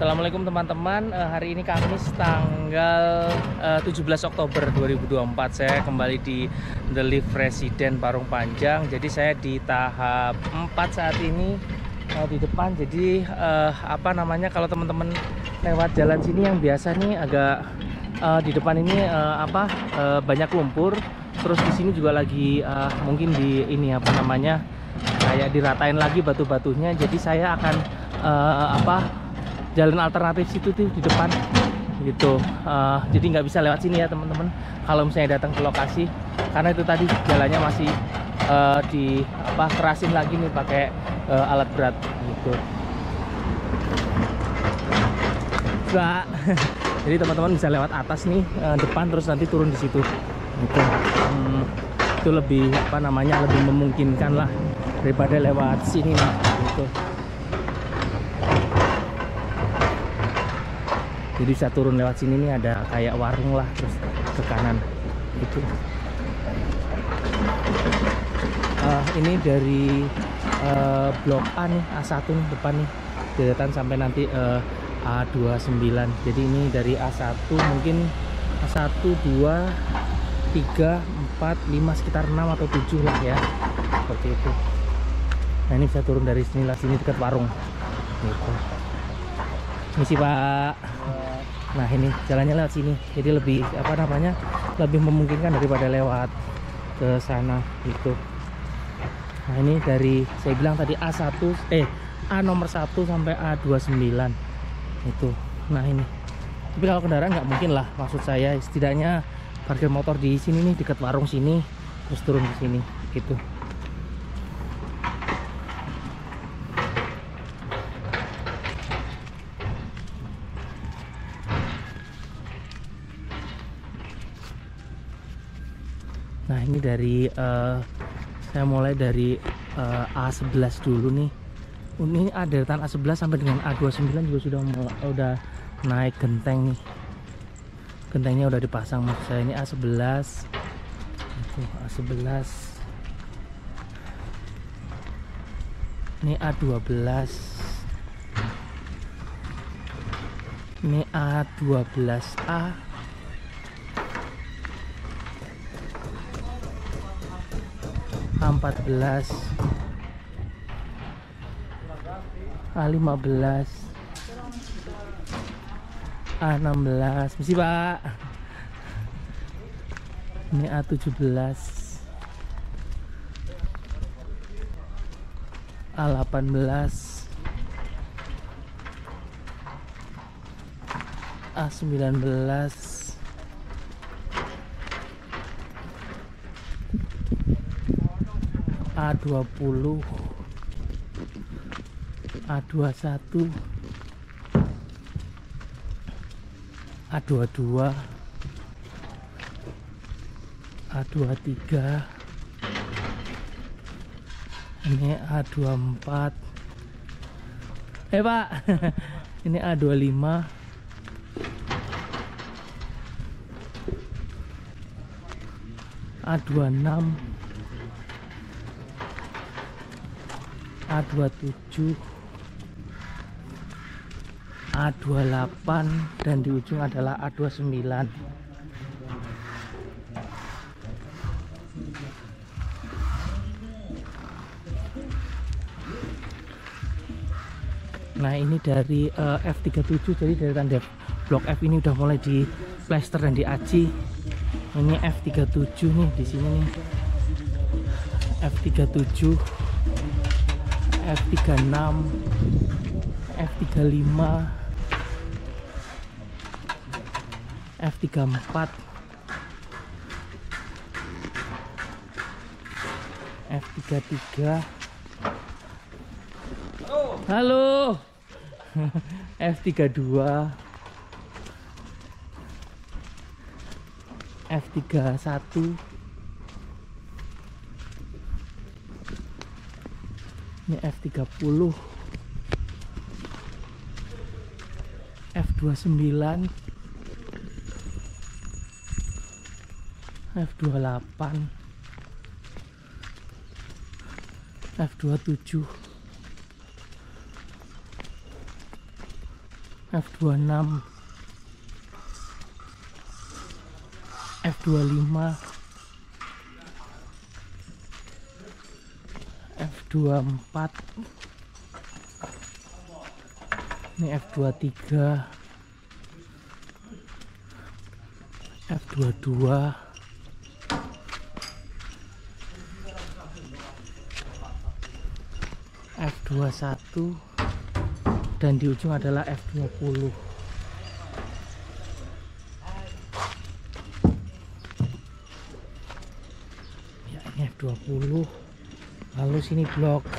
Assalamualaikum teman-teman. Hari ini Kamis tanggal 17 Oktober 2024. Saya kembali di The Live Resident Parung Panjang. Jadi saya di tahap 4 saat ini di depan. Jadi kalau teman-teman lewat jalan sini yang biasa nih agak di depan ini banyak lumpur. Terus di sini juga lagi mungkin di ini kayak diratain lagi batu-batunya. Jadi saya akan jalan alternatif situ tuh di depan gitu. Jadi nggak bisa lewat sini ya teman-teman kalau misalnya datang ke lokasi, karena itu tadi jalannya masih kerasin lagi nih pakai alat berat gitu. Jadi teman-teman bisa lewat atas nih depan, terus nanti turun di situ gitu. Itu lebih lebih memungkinkan lah daripada lewat sini nih gitu. Jadi bisa turun lewat sini nih, ada kayak warung lah, terus ke kanan itu. Ini dari blok A nih, A1 nih depan nih, deretan sampai nanti A29. Jadi ini dari A1 mungkin A1, 2, 3, 4, 5, sekitar 6 atau 7 lah ya, seperti itu. Nah ini bisa turun dari sini lah, sini dekat warung gitu. Misi Pak. Nah ini jalannya lewat sini, jadi lebih lebih memungkinkan daripada lewat ke sana gitu. Nah ini dari saya bilang tadi A nomor 1 sampai A29 itu. Nah ini, tapi kalau kendaraan nggak mungkin lah, maksud saya setidaknya parkir motor di sini nih, dekat warung sini, terus turun ke sini gitu. Nah ini dari saya mulai dari A11 dulu nih. Ini ada deretan A11 sampai dengan A29 juga sudah naik genteng nih. Gentengnya udah dipasang. Maksud saya ini A11. Itu A11. Ini A12. Ini A12A. A14, A15, A16, misi Pak. Ini A17, A18, A19, A20, A21, A22, A23, ini A24, Pak. Ini A25, A26, A27, A28, dan di ujung adalah A29. Nah ini dari F37, jadi dari tanda blok F ini udah mulai di plester dan diaci. Ini F37 nih di sini nih, F37, F36, F35, F34, F33, halo, F32, F31, ini F30, F29, F28, F27, F26, F25, F24, ini F23, F22, F21, dan di ujung adalah F20. Ya, ini F20. Lalu sini blok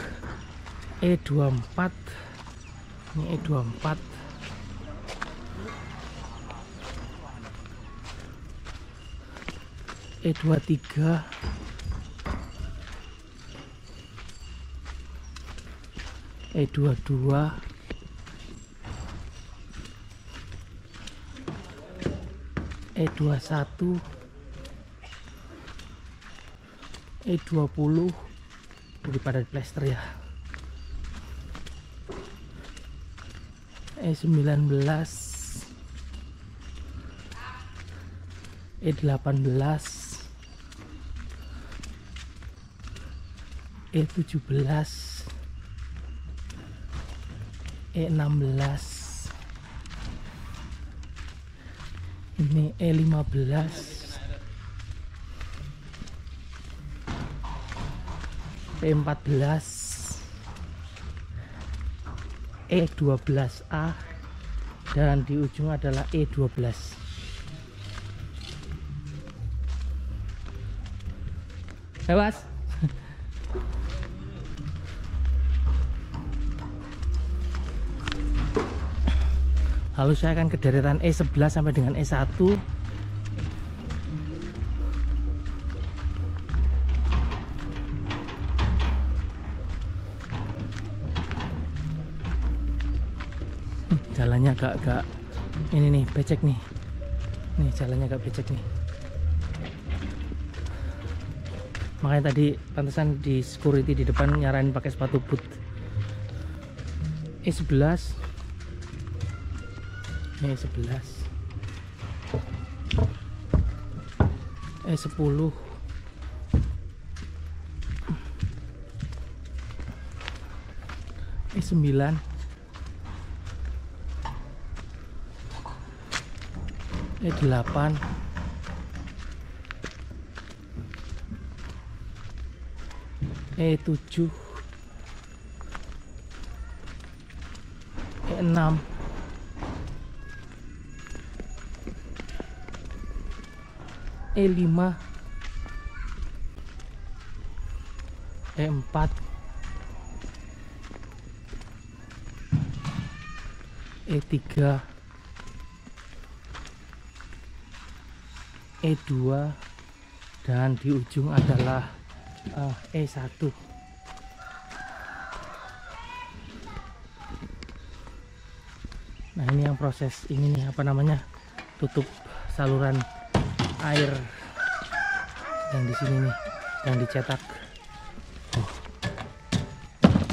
E24. Ini E24. E23. E22. E21, E20 daripada plester ya. E19, E18, E17, E16, ini E15, E14, E12A, dan di ujung adalah E12. Mas. Lalu saya akan ke deretan E11 sampai dengan E1. Jalannya agak ini nih, becek nih. Nih jalannya agak becek nih. Makanya tadi pantesan di security di depan nyaranin pakai sepatu boot. E11. Ini E11. E10. E9. E8, E7, E6, E5, E4, E3, E2, dan di ujung adalah E1. Nah ini yang proses ini nih, apa namanya, tutup saluran air yang di sini nih, yang dicetak.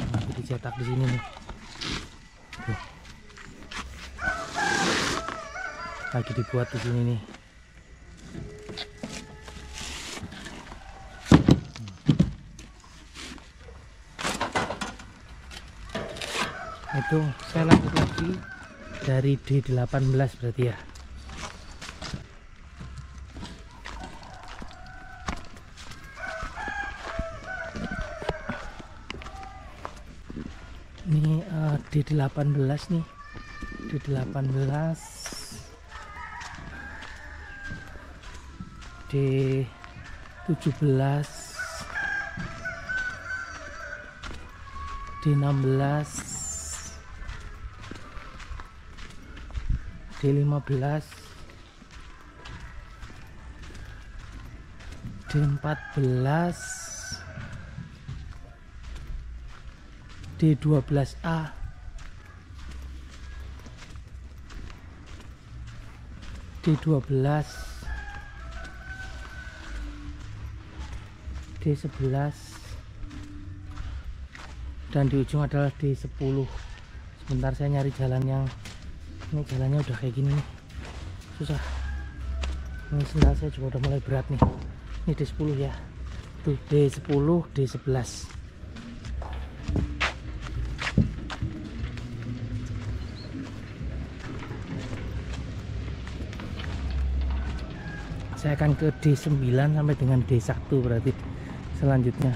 Nah, dicetak di sini nih. Tuh. Lagi dibuat di sini nih. Itu saya lanjut lagi dari D18 berarti ya. Ini D18 nih, D18, D17, D16, D15, D14, D12A, D12, D11, dan di ujung adalah D10. Sebentar saya nyari jalan yang Ini jalannya udah kayak gini nih, susah. Ini sendal saya juga udah mulai berat nih. Ini D10 ya, tuh D10, D11. Saya akan ke D9 sampai dengan D1 berarti selanjutnya.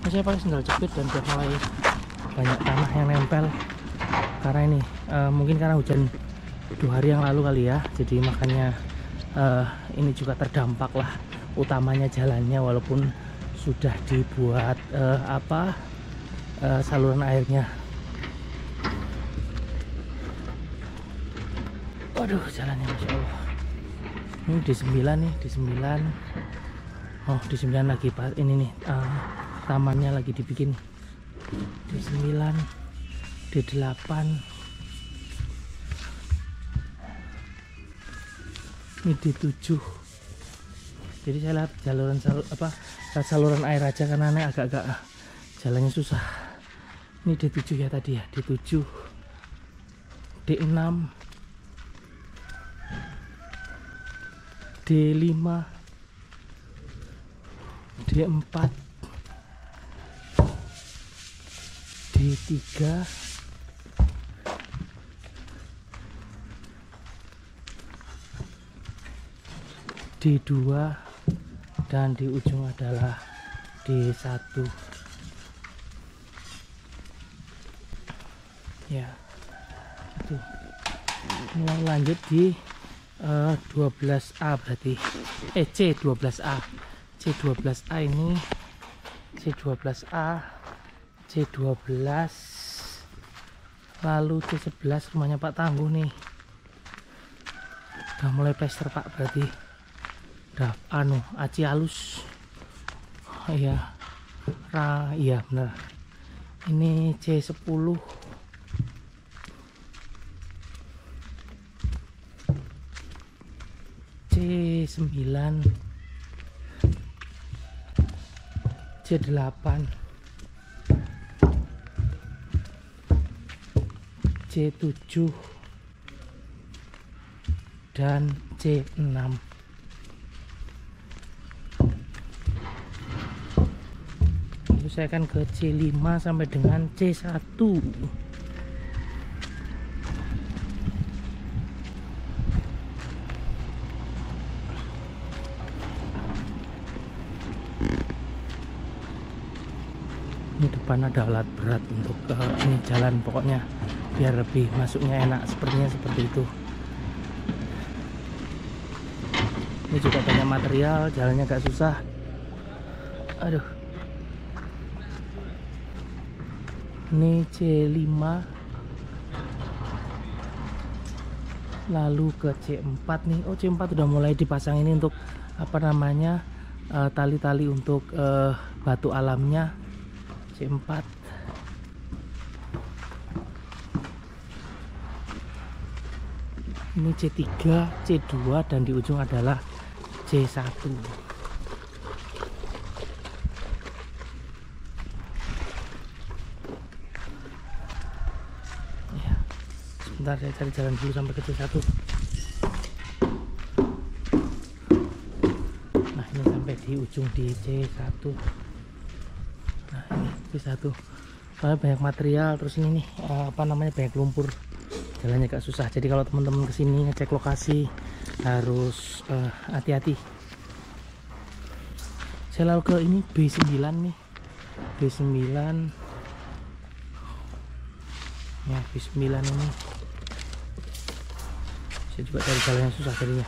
Ini saya pakai sendal jepit dan udah mulai banyak tanah yang nempel karena ini mungkin karena hujan 2 hari yang lalu kali ya, jadi makanya ini juga terdampak lah, utamanya jalannya, walaupun sudah dibuat saluran airnya. Waduh, jalannya Masya Allah. Ini D9 nih, D9. Oh, D9 lagi ini nih, tamannya lagi dibikin. D9, D8, ini D7. Jadi saya lihat saluran air aja karena ini agak-agak jalannya susah. Ini D7 ya tadi ya, D7, D6, D5, D4, D3, D2, dan di ujung adalah D1 ya. Itu mulai lanjut di 12A berarti C12A. C12A ini C12A, C12, lalu C11 rumahnya Pak Tangguh nih. Udah mulai plester Pak, berarti udah aci halus. Oh iya, iya bener. Ini C10, C9, C8, C7, dan C6. Lalu saya akan ke C5 sampai dengan C1. Ini depan ada alat berat untuk ini jalan, pokoknya biar lebih masuknya enak, sepertinya seperti itu. Ini juga banyak material, jalannya agak susah. Aduh. Ini C5, lalu ke C4 nih. Oh, C4 udah mulai dipasang ini untuk tali-tali untuk batu alamnya. C4, ini C3, C2, dan di ujung adalah C1. Ya, sebentar saya cari jalan dulu sampai ke C1. Nah, ini sampai di ujung di C1. Nah, ini C1. Soalnya banyak material, terus ini nih banyak lumpur. Jalannya agak susah. Jadi kalau teman-teman kesini ngecek lokasi harus hati-hati. Saya lalu ke ini B9 nih, B9 ya, B9 ini saya juga cari jalannya susah tadinya.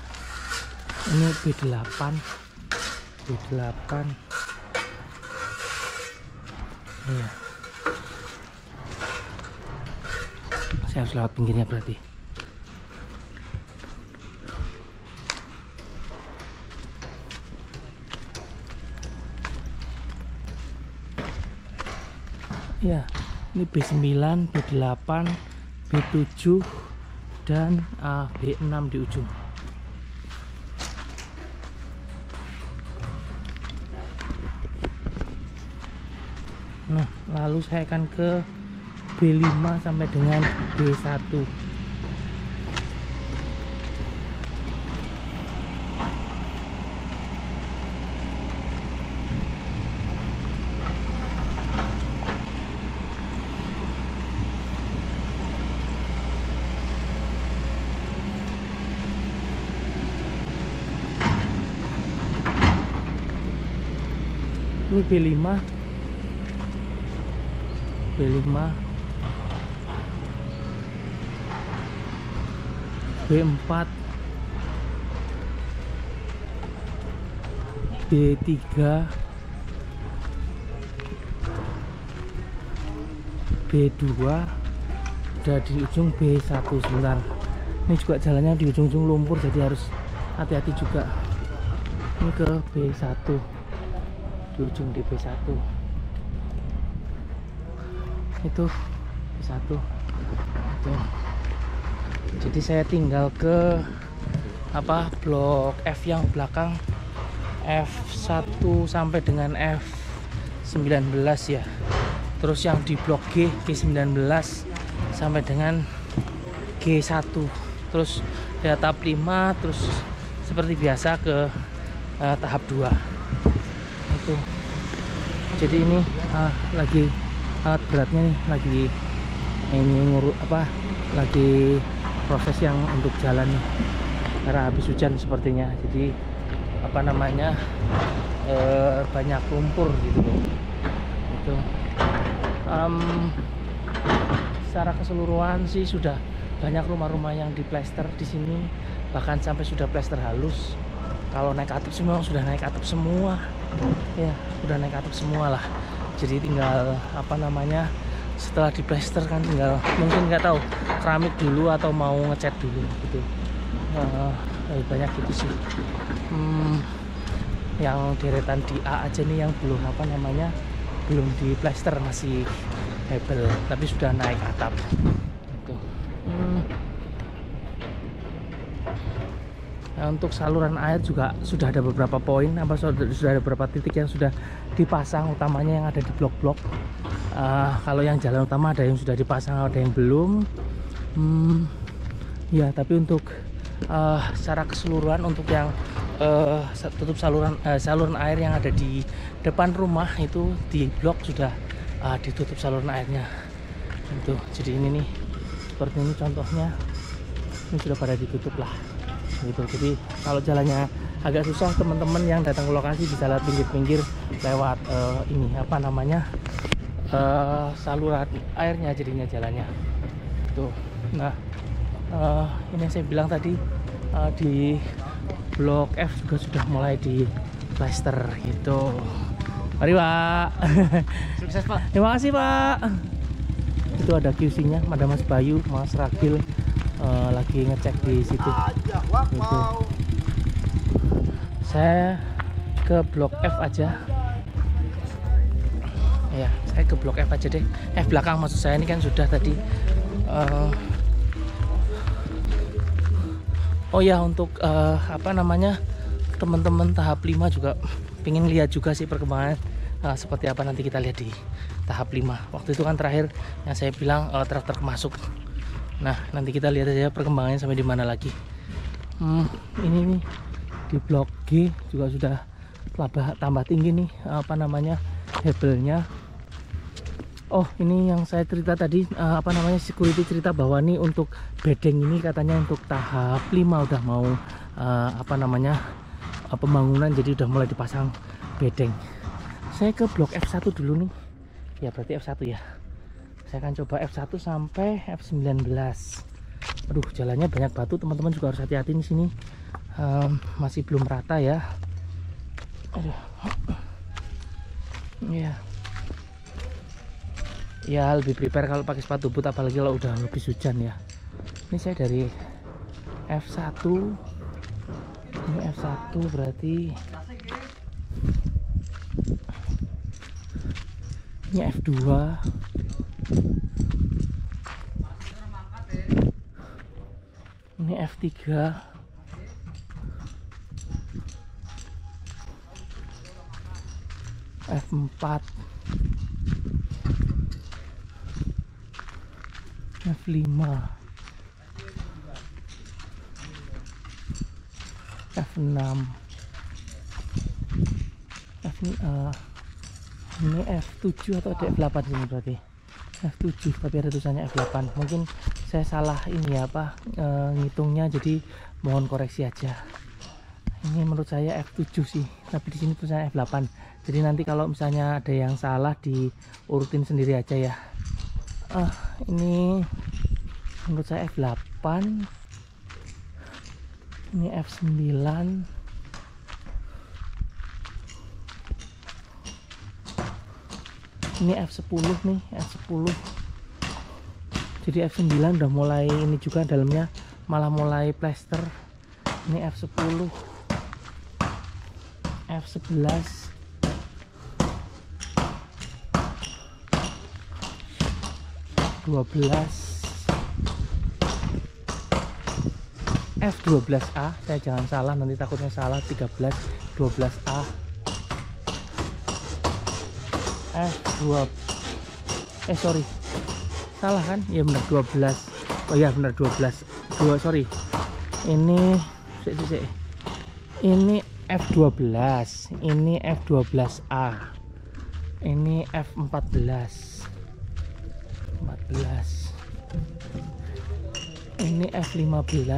Ini B8, iya. Saya harus lewat pinggirnya berarti. Ya, ini B9, B8, B7, dan B6 di ujung. Nah, lalu saya akan ke B5 sampai dengan B1. Ini B5, B5, B4, B3, B2, udah di ujung B1 sebentar. Ini juga jalannya di ujung-ujung lumpur, jadi harus hati-hati juga. Ini ke B1, di ujung di B1 itu B1 itu. Jadi saya tinggal ke blok F yang belakang, F1 sampai dengan F19 ya. Terus yang di blok G, G19 sampai dengan G1. Terus ya tahap 5, terus seperti biasa ke tahap 2 itu. Jadi ini lagi alat beratnya nih, lagi ini lagi proses yang untuk jalan nih, karena habis hujan sepertinya. Jadi banyak lumpur gitu loh. Itu secara keseluruhan sih sudah banyak rumah-rumah yang diplester di sini, bahkan sampai sudah plester halus. Kalau naik atap semua sudah naik atap semua ya, udah naik atap semua lah. Jadi tinggal setelah diplester kan tinggal mungkin nggak tahu keramik dulu atau mau ngecat dulu gitu. Lebih banyak gitu sih. Yang deretan di A aja nih yang belum belum diplester, masih hebel tapi sudah naik atap gitu. Nah, untuk saluran air juga sudah ada beberapa poin, sudah ada beberapa titik yang sudah dipasang, utamanya yang ada di blok-blok. Kalau yang jalan utama ada yang sudah dipasang, ada yang belum. Ya, tapi untuk secara keseluruhan untuk yang tutup saluran air yang ada di depan rumah itu di blok sudah ditutup saluran airnya. Itu. Jadi ini nih, seperti ini contohnya, ini sudah pada ditutup lah. Gitu. Jadi kalau jalannya agak susah, teman-teman yang datang ke lokasi bisa lewat pinggir-pinggir, lewat saluran airnya jadinya jalannya. Tuh. Nah, ini saya bilang tadi di blok F juga sudah mulai di plester gitu. Mari Pak. Sukses Pak. Terima kasih Pak. Itu ada QC-nya, ada Mas Bayu, Mas Ragil. Lagi ngecek di situ. Gitu. Saya ke blok F aja. Ya, saya ke blok F aja deh. F belakang maksud saya, ini kan sudah tadi. Oh ya, untuk teman-teman tahap 5 juga pengen lihat juga sih perkembangan seperti apa, nanti kita lihat di tahap 5. Waktu itu kan terakhir yang saya bilang truk masuk. Nah, nanti kita lihat aja perkembangannya sampai di mana lagi. Ini nih di blok G juga sudah tambah tinggi nih hebelnya. Oh, ini yang saya cerita tadi, security cerita bahwa nih untuk bedeng ini katanya untuk tahap 5 udah mau pembangunan, jadi udah mulai dipasang bedeng. Saya ke blok F1 dulu nih. Ya, berarti F1 ya. Saya akan coba F1 sampai F19. Aduh, jalannya banyak batu, teman-teman juga harus hati-hati di sini. Masih belum rata ya. Aduh. Ya. Ya, lebih prepare kalau pakai sepatu boot, apalagi kalau udah habis hujan ya. Ini saya dari F1. Ini F1 berarti ini F2. Ini F3. F4. F5, F6, ini F7 atau ada F8 sini berarti. F7 tapi ada tulisannya F8. Mungkin saya salah ini ya apa ngitungnya, jadi mohon koreksi aja. Ini menurut saya F7 sih, tapi di sini tulisannya F8. Jadi nanti kalau misalnya ada yang salah diurutin sendiri aja ya. Ini menurut saya F8. Ini F9. Ini F10 nih, F10. Jadi F9 udah mulai ini juga dalamnya, malah mulai plester. Ini F10, F11, F12A, saya jangan salah nanti takutnya salah. 13, 12A, sorry, salah kan? Ya benar 12. Oh ya benar 12. Sorry. Ini ini F12, ini F12A, ini F14, ini F15,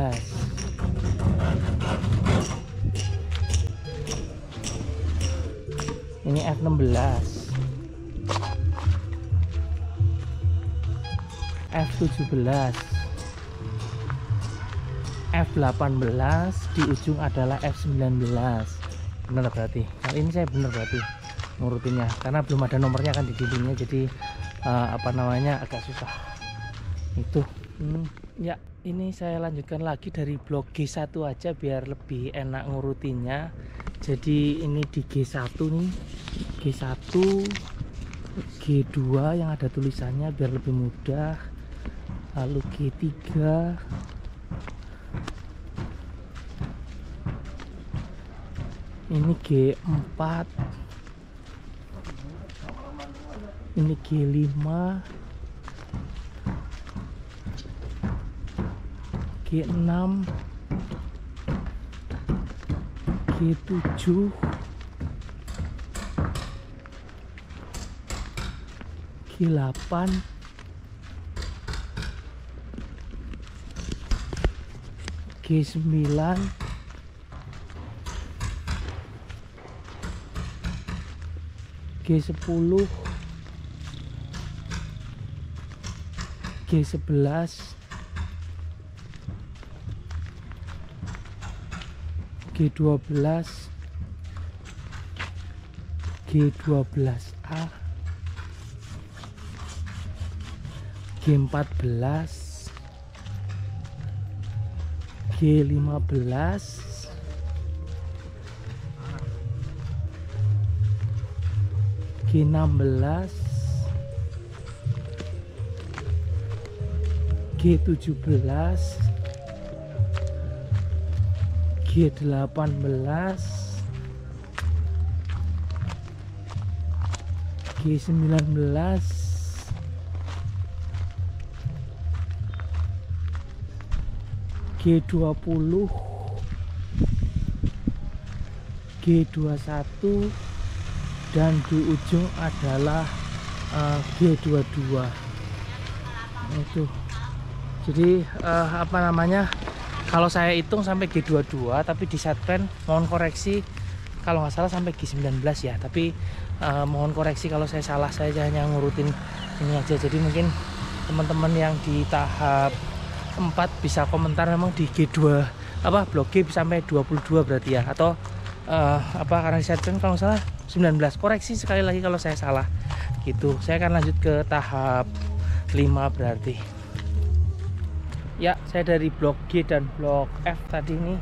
ini F16, F17, F18, di ujung adalah F19. Benar berarti, kali ini saya benar berarti ngurutinnya, karena belum ada nomornya kan di dindingnya, jadi apa namanya agak susah itu. Ya ini saya lanjutkan lagi dari blok G1 aja biar lebih enak ngurutinnya. Jadi ini di G1 nih, G1, G2 yang ada tulisannya biar lebih mudah, lalu G3, ini G4, ini G5, G6, G7, G8, G9, G10, G11, G12, G12A, G14, G15, G16, G17, G18, G19, G20, G21, dan di ujung adalah G22 itu. Jadi apa namanya, kalau saya hitung sampai G22, tapi di setpen mohon koreksi kalau nggak salah sampai G19 ya, tapi mohon koreksi kalau saya salah, saya hanya ngurutin ini aja. Jadi mungkin teman-teman yang di tahap 4 bisa komentar memang di G2 apa blok G sampai 22 berarti ya, atau apa karena di setpen kalau nggak salah 19. Koreksi sekali lagi kalau saya salah gitu. Saya akan lanjut ke tahap 5 berarti. Ya, saya dari blok G dan blok F tadi ini.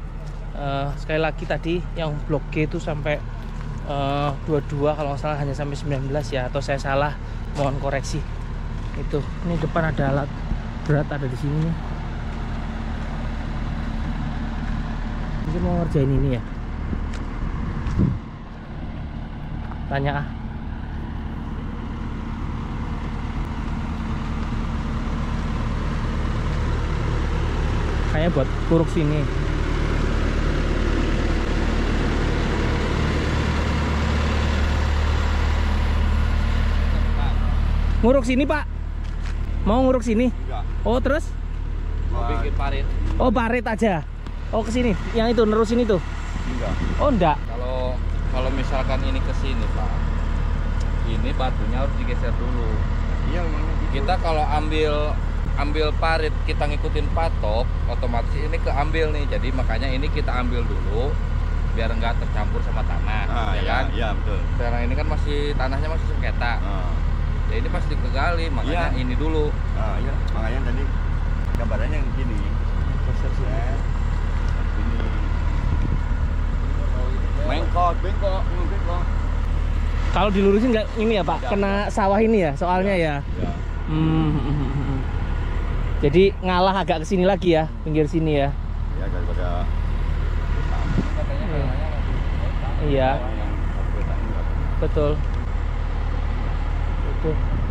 Sekali lagi tadi yang blok G itu sampai 22 kalau nggak salah, hanya sampai 19 ya, atau saya salah mohon koreksi itu. Ini depan ada alat berat ada di sini nih. Mungkin mau ngerjain ini ya, tanya ah. Kayaknya buat kuruk sini. Nguruk sini Pak? Mau nguruk sini? Enggak. Oh terus? Mau bikin parit. Oh parit aja. Oh ke sini. Yang itu nerusin itu? Enggak. Oh enggak. Kalau misalkan ini ke sini Pak, ini batunya harus digeser dulu. Iya memangnya gitu. Kita kalau ambil parit, kita ngikutin patok, otomatis ini keambil nih. Jadi makanya ini kita ambil dulu biar enggak tercampur sama tanah, ya kan? Iya betul. Sekarang ini kan tanahnya masih sengketa. Ya ini pasti kegali, makanya ini dulu. Iya, makanya tadi gambarannya yang gini. Ini. Bengkok. Kalau dilurusin nggak ini ya Pak? Ya, Kena sawah ini ya, soalnya ya. Jadi ngalah agak ke sini lagi ya, pinggir sini ya. Ya daripada Iya. Betul.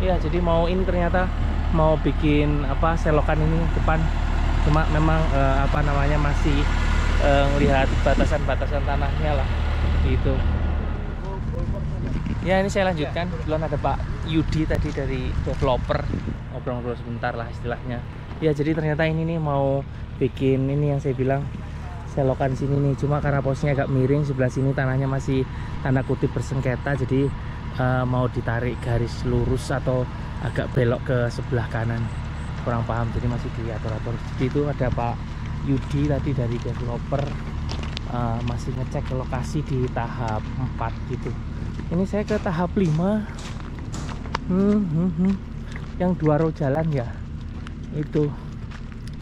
Iya, jadi mau ini ternyata mau bikin apa selokan ini depan, cuma memang apa namanya masih melihat batasan-batasan tanahnya lah gitu. Ya ini saya lanjutkan, kebetulan ada Pak Yudi tadi dari developer, ngobrol-ngobrol sebentar lah istilahnya. Ya jadi ternyata ini nih mau bikin ini yang saya bilang selokan sini nih, cuma karena posnya agak miring, sebelah sini tanahnya masih tanda kutip bersengketa, jadi mau ditarik garis lurus atau agak belok ke sebelah kanan, kurang paham, jadi masih diatur-atur. Jadi itu ada Pak Yudi tadi dari developer, masih ngecek ke lokasi di tahap 4 gitu. Ini saya ke tahap 5. Yang 2 row jalan ya itu.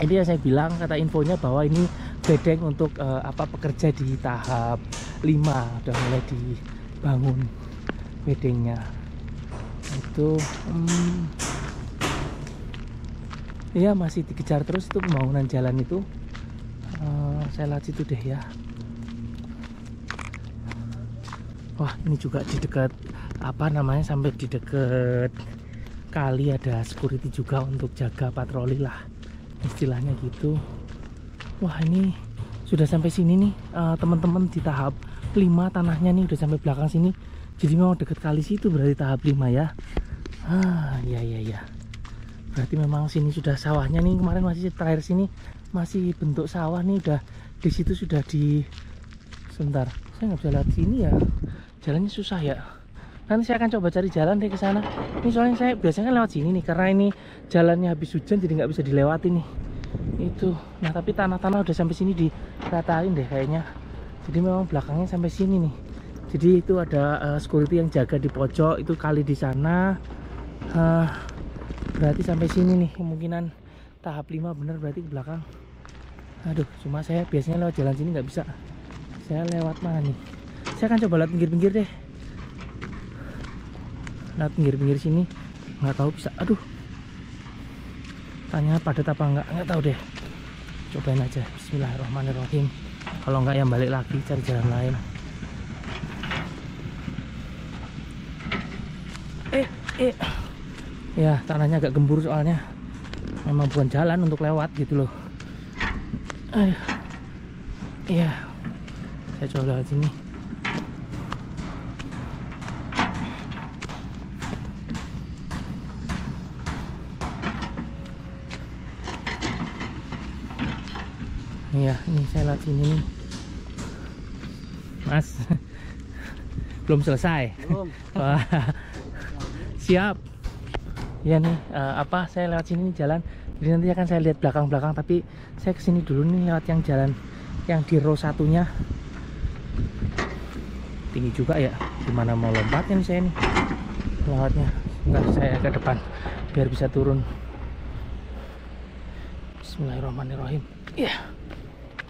Ini yang saya bilang, kata infonya bahwa ini bedeng untuk apa pekerja di tahap 5 udah mulai dibangun bedengnya itu. Iya masih dikejar terus itu pembangunan jalan itu. Saya lihat situ deh ya. Wah ini juga di dekat apa namanya, sampai di dekat kali ada security juga untuk jaga patroli lah istilahnya gitu. Wah ini sudah sampai sini nih teman-teman, di tahap 5 tanahnya nih udah sampai belakang sini. Jadi memang dekat kali situ berarti tahap 5 ya. Iya. Berarti memang sini sudah sawahnya nih, kemarin masih terakhir sini masih bentuk sawah nih, udah di situ sudah di. Sebentar, saya nggak bisa lihat sini ya, jalannya susah ya. Nanti saya akan coba cari jalan deh ke sana. Ini soalnya saya biasanya lewat sini nih, karena ini jalannya habis hujan jadi nggak bisa dilewati nih. Itu. Nah tapi tanah-tanah udah sampai sini diratain deh kayaknya. Jadi memang belakangnya sampai sini nih. Jadi itu ada security yang jaga di pojok itu kali di sana. Berarti sampai sini nih kemungkinan tahap 5 bener berarti ke belakang. Aduh, cuma saya biasanya lewat jalan sini nggak bisa. Saya lewat mana nih? Saya akan coba lewat pinggir-pinggir deh. Lewat pinggir-pinggir sini nggak tahu bisa. Aduh, tanya padat apa nggak tahu deh. Cobain aja. Bismillahirrahmanirrahim. Kalau nggak ya balik lagi cari jalan lain. Ya tanahnya agak gembur soalnya memang bukan jalan untuk lewat gitu loh. Iya, saya coba lewat sini. Iya, ini saya lewat sini nih, Mas. Belum selesai. Belum. Wah, siap. Ya nih, apa saya lewat sini nih jalan. Jadi nanti akan saya lihat belakang-belakang, tapi saya kesini dulu nih lewat yang jalan yang di row satunya. Tinggi juga ya, gimana mau lompatnya nih saya nih lewatnya. Enggak, saya ke depan biar bisa turun. Bismillahirrahmanirrahim. Iya.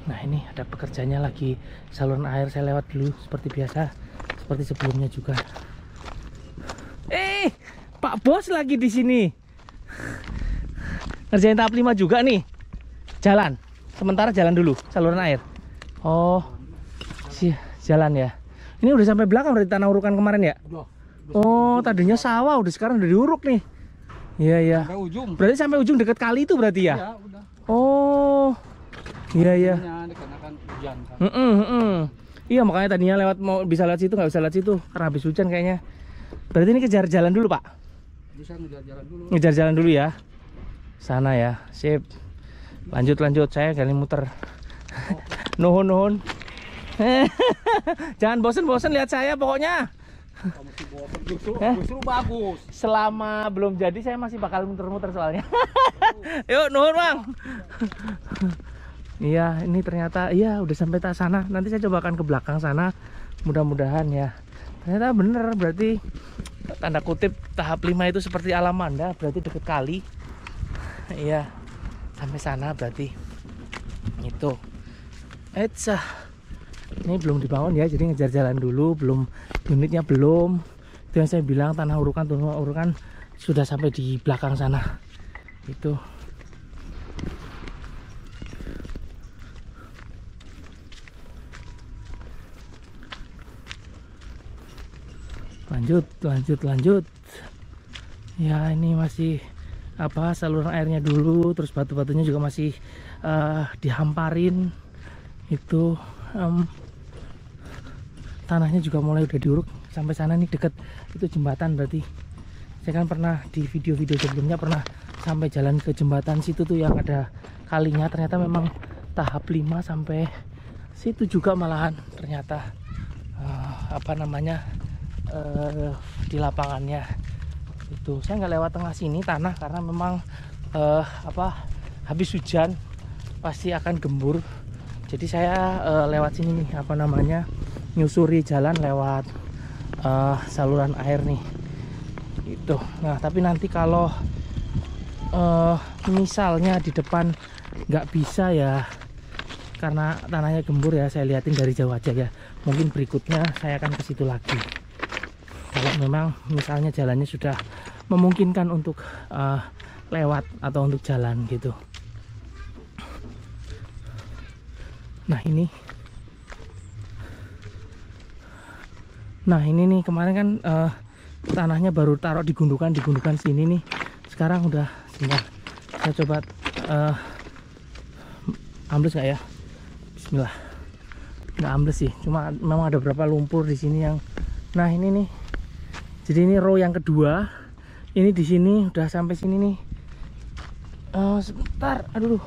Nah ini ada pekerjanya lagi saluran air, saya lewat dulu seperti biasa, seperti sebelumnya juga. Pak Bos lagi di sini. Ngerjain tahap 5 juga nih. Jalan. Sementara jalan dulu saluran air. Oh. Jalan ya. Ini udah sampai belakang dari tanah urukan kemarin ya? Oh, tadinya sawah, udah sekarang udah diuruk nih. Iya. Sampai ujung. Berarti sampai ujung dekat kali itu berarti ya? Iya, udah. Oh. Iya iya. Dikarenakan hujan kan. Iya makanya tadinya lewat mau bisa lewat situ, nggak bisa lewat situ karena habis hujan kayaknya. Berarti ini kejar jalan dulu Pak. Bisa ngejar jalan dulu. Ngejar jalan dulu ya. Sana ya, sip. Lanjut saya kali muter. Nuhun. Jangan bosen lihat saya pokoknya. Justru bagus. Selama belum jadi saya masih bakal muter-muter soalnya. Yuk nuhun Bang. Iya ini ternyata iya udah sampai tak sana. Nanti saya coba akan ke belakang sana. Mudah-mudahan ya. Ternyata bener berarti tanda kutip tahap 5 itu seperti Alamanda, berarti deket kali. Iya sampai sana berarti itu. Ini belum dibangun ya, jadi ngejar jalan dulu, belum unitnya belum. Itu yang saya bilang tanah urukan sudah sampai di belakang sana. Itu. Lanjut. Ya ini masih apa saluran airnya dulu, terus batu-batunya juga masih dihamparin. Itu tanahnya juga mulai udah diuruk sampai sana nih deket itu jembatan. Berarti saya kan pernah di video-video sebelumnya pernah sampai jalan ke jembatan situ tuh yang ada kalinya. Ternyata memang tahap 5 sampai situ juga malahan ternyata apa namanya di lapangannya itu. Saya nggak lewat tengah sini tanah karena memang habis hujan pasti akan gembur. Jadi saya lewat sini nih apa namanya nyusuri jalan lewat saluran air nih itu. Nah tapi nanti kalau misalnya di depan nggak bisa ya karena tanahnya gembur ya, saya liatin dari jauh aja ya. Mungkin berikutnya saya akan ke situ lagi kalau memang misalnya jalannya sudah memungkinkan untuk lewat atau untuk jalan gitu. Nah ini nih kemarin kan tanahnya baru taruh di gundukan sini nih. Sekarang udah sebentar. Saya coba ambles nggak ya? Bismillah. Nggak ambles sih, cuma memang ada beberapa lumpur di sini yang. Nah ini nih. Jadi ini row yang kedua. Ini di sini udah sampai sini nih. Sebentar. Aduh.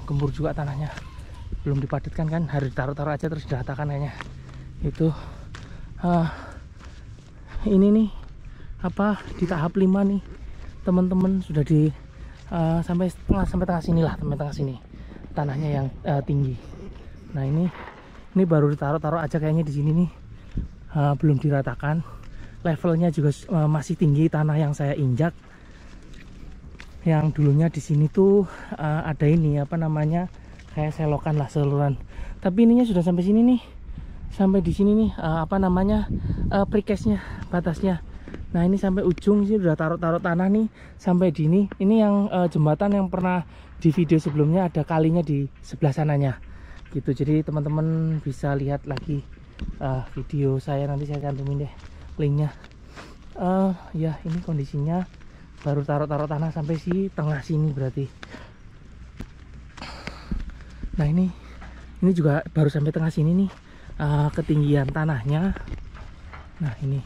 Gembur juga tanahnya. Belum dipadatkan kan, harus taruh aja terus diratakan kayaknya. Itu ini nih apa di tahap 5 nih teman-teman sudah di sampai tengah sini lah, tengah sini tanahnya yang tinggi. Nah ini baru ditaruh aja kayaknya di sini nih, belum diratakan. Levelnya juga masih tinggi tanah yang saya injak. Yang dulunya di sini tuh ada ini apa namanya kayak selokan lah saluran. Tapi ininya sudah sampai sini nih. Sampai di sini nih apa namanya precase-nya, batasnya. Nah ini sampai ujung sih udah taruh tanah nih sampai di ini. Ini yang jembatan yang pernah di video sebelumnya ada kalinya di sebelah sananya gitu. Jadi teman-teman bisa lihat lagi video saya, nanti saya cantumin deh linknya. Ya ini kondisinya baru taruh tanah sampai si tengah sini berarti. Nah ini juga baru sampai tengah sini nih. Ketinggian tanahnya. Nah ini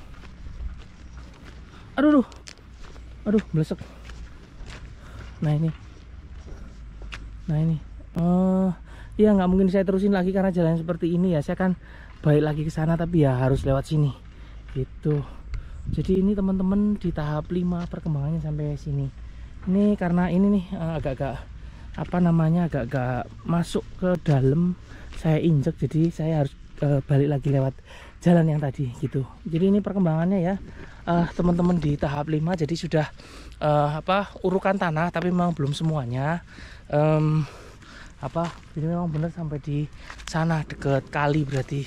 aduh melesek. Nah ini ya nggak mungkin saya terusin lagi karena jalan seperti ini ya. Saya kan balik lagi ke sana tapi ya harus lewat sini gitu. Jadi ini teman-teman di tahap 5 perkembangannya sampai sini. Ini karena ini nih agak-agak apa namanya agak-agak masuk ke dalam saya injek, jadi saya harus balik lagi lewat jalan yang tadi gitu. Jadi ini perkembangannya ya teman-teman di tahap 5. Jadi sudah urukan tanah tapi memang belum semuanya. Jadi memang benar sampai di sana deket kali berarti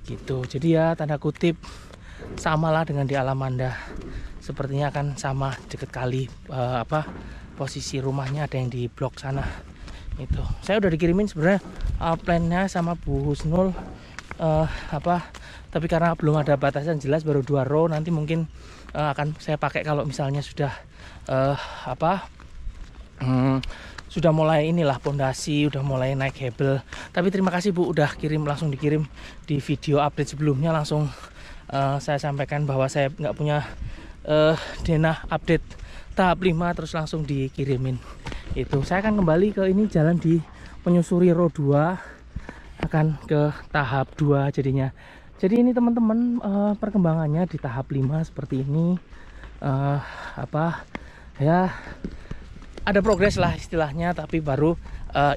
gitu. Jadi ya tanda kutip samalah dengan di Alamanda. Sepertinya akan sama deket kali. Posisi rumahnya ada yang di blok sana. Itu saya udah dikirimin sebenarnya plan-nya sama Bu Husnul. Tapi karena belum ada batasan jelas, baru 2 row, nanti mungkin akan saya pakai kalau misalnya sudah sudah mulai inilah pondasi, udah mulai naik hebel. Tapi terima kasih Bu udah langsung dikirim di video update sebelumnya. Langsung saya sampaikan bahwa saya nggak punya denah update tahap 5, terus langsung dikirimin. Itu saya akan kembali ke ini, jalan di menyusuri row 2 akan ke tahap 2 jadinya. Jadi ini teman-teman, perkembangannya di tahap 5 seperti ini. Ya ada progres lah istilahnya, tapi baru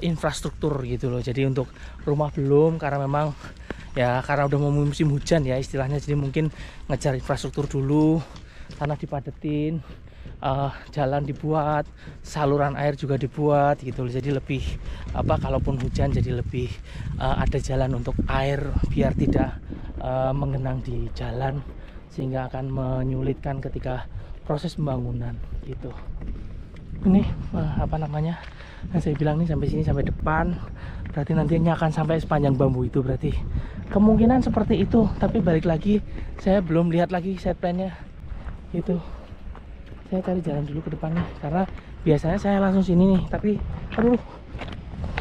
infrastruktur gitu loh. Jadi untuk rumah belum, karena memang ya karena udah mau musim hujan ya istilahnya. Jadi mungkin ngejar infrastruktur dulu, tanah dipadetin, jalan dibuat, saluran air juga dibuat gitu loh. Jadi lebih kalaupun hujan jadi lebih ada jalan untuk air biar tidak menggenang di jalan, sehingga akan menyulitkan ketika proses pembangunan gitu. Ini yang saya bilang nih, sampai sini, sampai depan, berarti nantinya akan sampai sepanjang bambu itu, berarti kemungkinan seperti itu. Tapi balik lagi, saya belum lihat lagi set plan-nya itu. Saya cari jalan dulu ke depan nih, karena biasanya saya langsung sini nih, tapi aduh,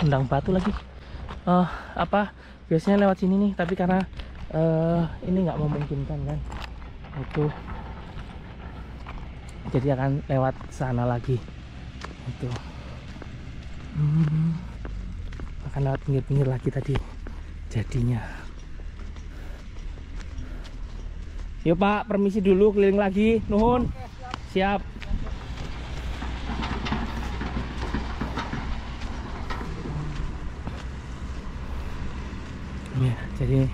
tendang batu lagi. Biasanya lewat sini nih, tapi karena ini nggak memungkinkan kan itu, jadi akan lewat sana lagi itu. Akan lewat pinggir-pinggir lagi tadi jadinya. Yuk Pak, permisi dulu keliling lagi, nuhun. Siap. Ya, jadi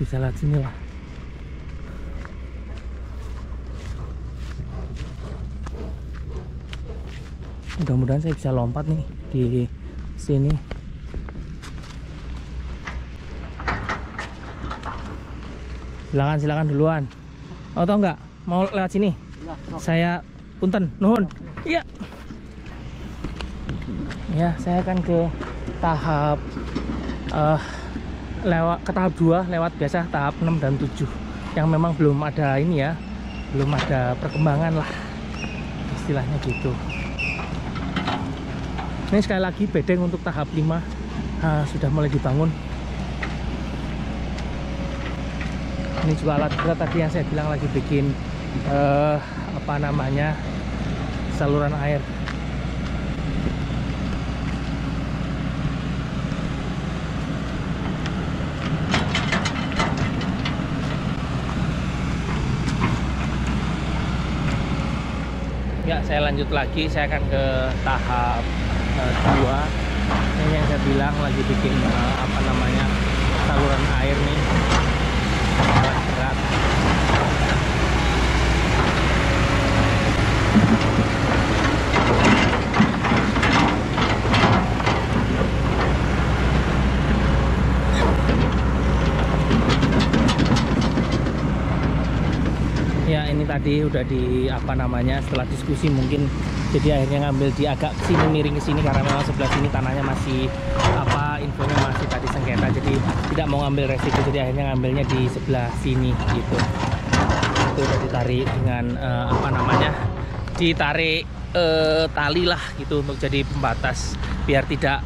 bisa lihat sini lah. Mudah-mudahan saya bisa lompat nih di sini. Silakan duluan. Oh, tau nggak mau lewat sini? Ya, saya punten, nuhun. Iya. Ya, saya akan ke tahap ke tahap 2 lewat biasa tahap 6 dan 7 yang memang belum ada ini ya, belum ada perkembangan lah istilahnya gitu. Ini sekali lagi bedeng untuk tahap 5 sudah mulai dibangun. Ini juga alat berat tadi yang saya bilang lagi bikin saluran air. Ya, saya lanjut lagi, saya akan ke tahap 2. Ini yang saya bilang lagi bikin saluran air nih, alat berat. Ya, ini tadi udah di setelah diskusi mungkin jadi akhirnya ngambil di agak sini, miring ke sini, karena memang sebelah sini tanahnya masih infonya masih tadi sengketa, jadi tidak mau ngambil resiko, jadi akhirnya ngambilnya di sebelah sini gitu. Itu udah ditarik dengan ditarik tali lah gitu untuk jadi pembatas, biar tidak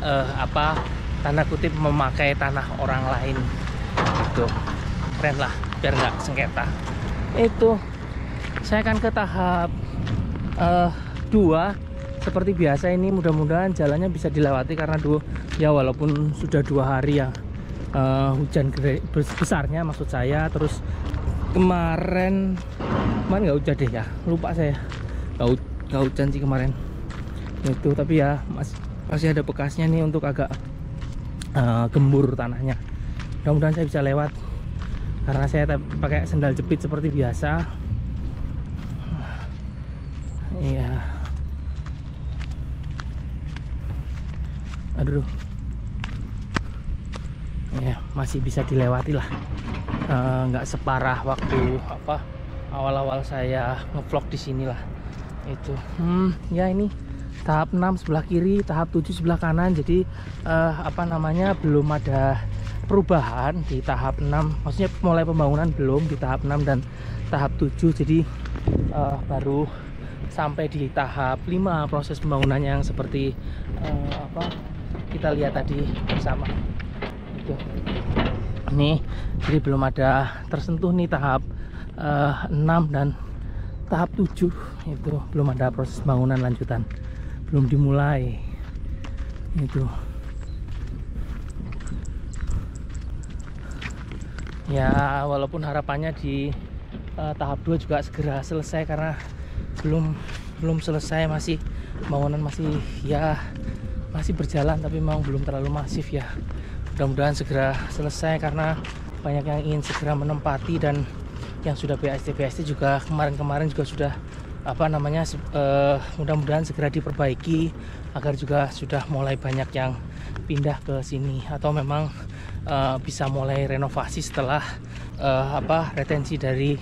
tanda kutip memakai tanah orang lain gitu. Keren lah, biar nggak sengketa. Itu saya akan ke tahap 2 seperti biasa. Ini mudah-mudahan jalannya bisa dilewati, karena ya walaupun sudah 2 hari ya hujan besarnya maksud saya. Terus kemarin nggak hujan deh ya, lupa saya, nggak hujan sih kemarin itu, tapi ya masih ada bekasnya nih untuk agak gembur tanahnya. Mudah-mudahan saya bisa lewat, karena saya pakai sendal jepit seperti biasa. Iya. Aduh. Ya, masih bisa dilewati lah. Nggak separah waktu awal-awal saya ngevlog di sini lah. Itu. Ya ini tahap 6 sebelah kiri, tahap 7 sebelah kanan. Jadi belum ada perubahan di tahap 6. Maksudnya mulai pembangunan belum di tahap 6 dan tahap 7. Jadi baru sampai di tahap 5 proses pembangunannya yang seperti kita lihat tadi bersama itu. Nih, jadi belum ada tersentuh nih tahap 6 dan tahap 7 itu belum ada proses bangunan lanjutan, belum dimulai itu ya. Walaupun harapannya di tahap 2 juga segera selesai, karena belum selesai, masih bangunan masih berjalan, tapi memang belum terlalu masif ya. Mudah-mudahan segera selesai karena banyak yang ingin segera menempati, dan yang sudah BAST juga kemarin juga sudah mudah-mudahan segera diperbaiki agar juga sudah mulai banyak yang pindah ke sini, atau memang bisa mulai renovasi setelah retensi dari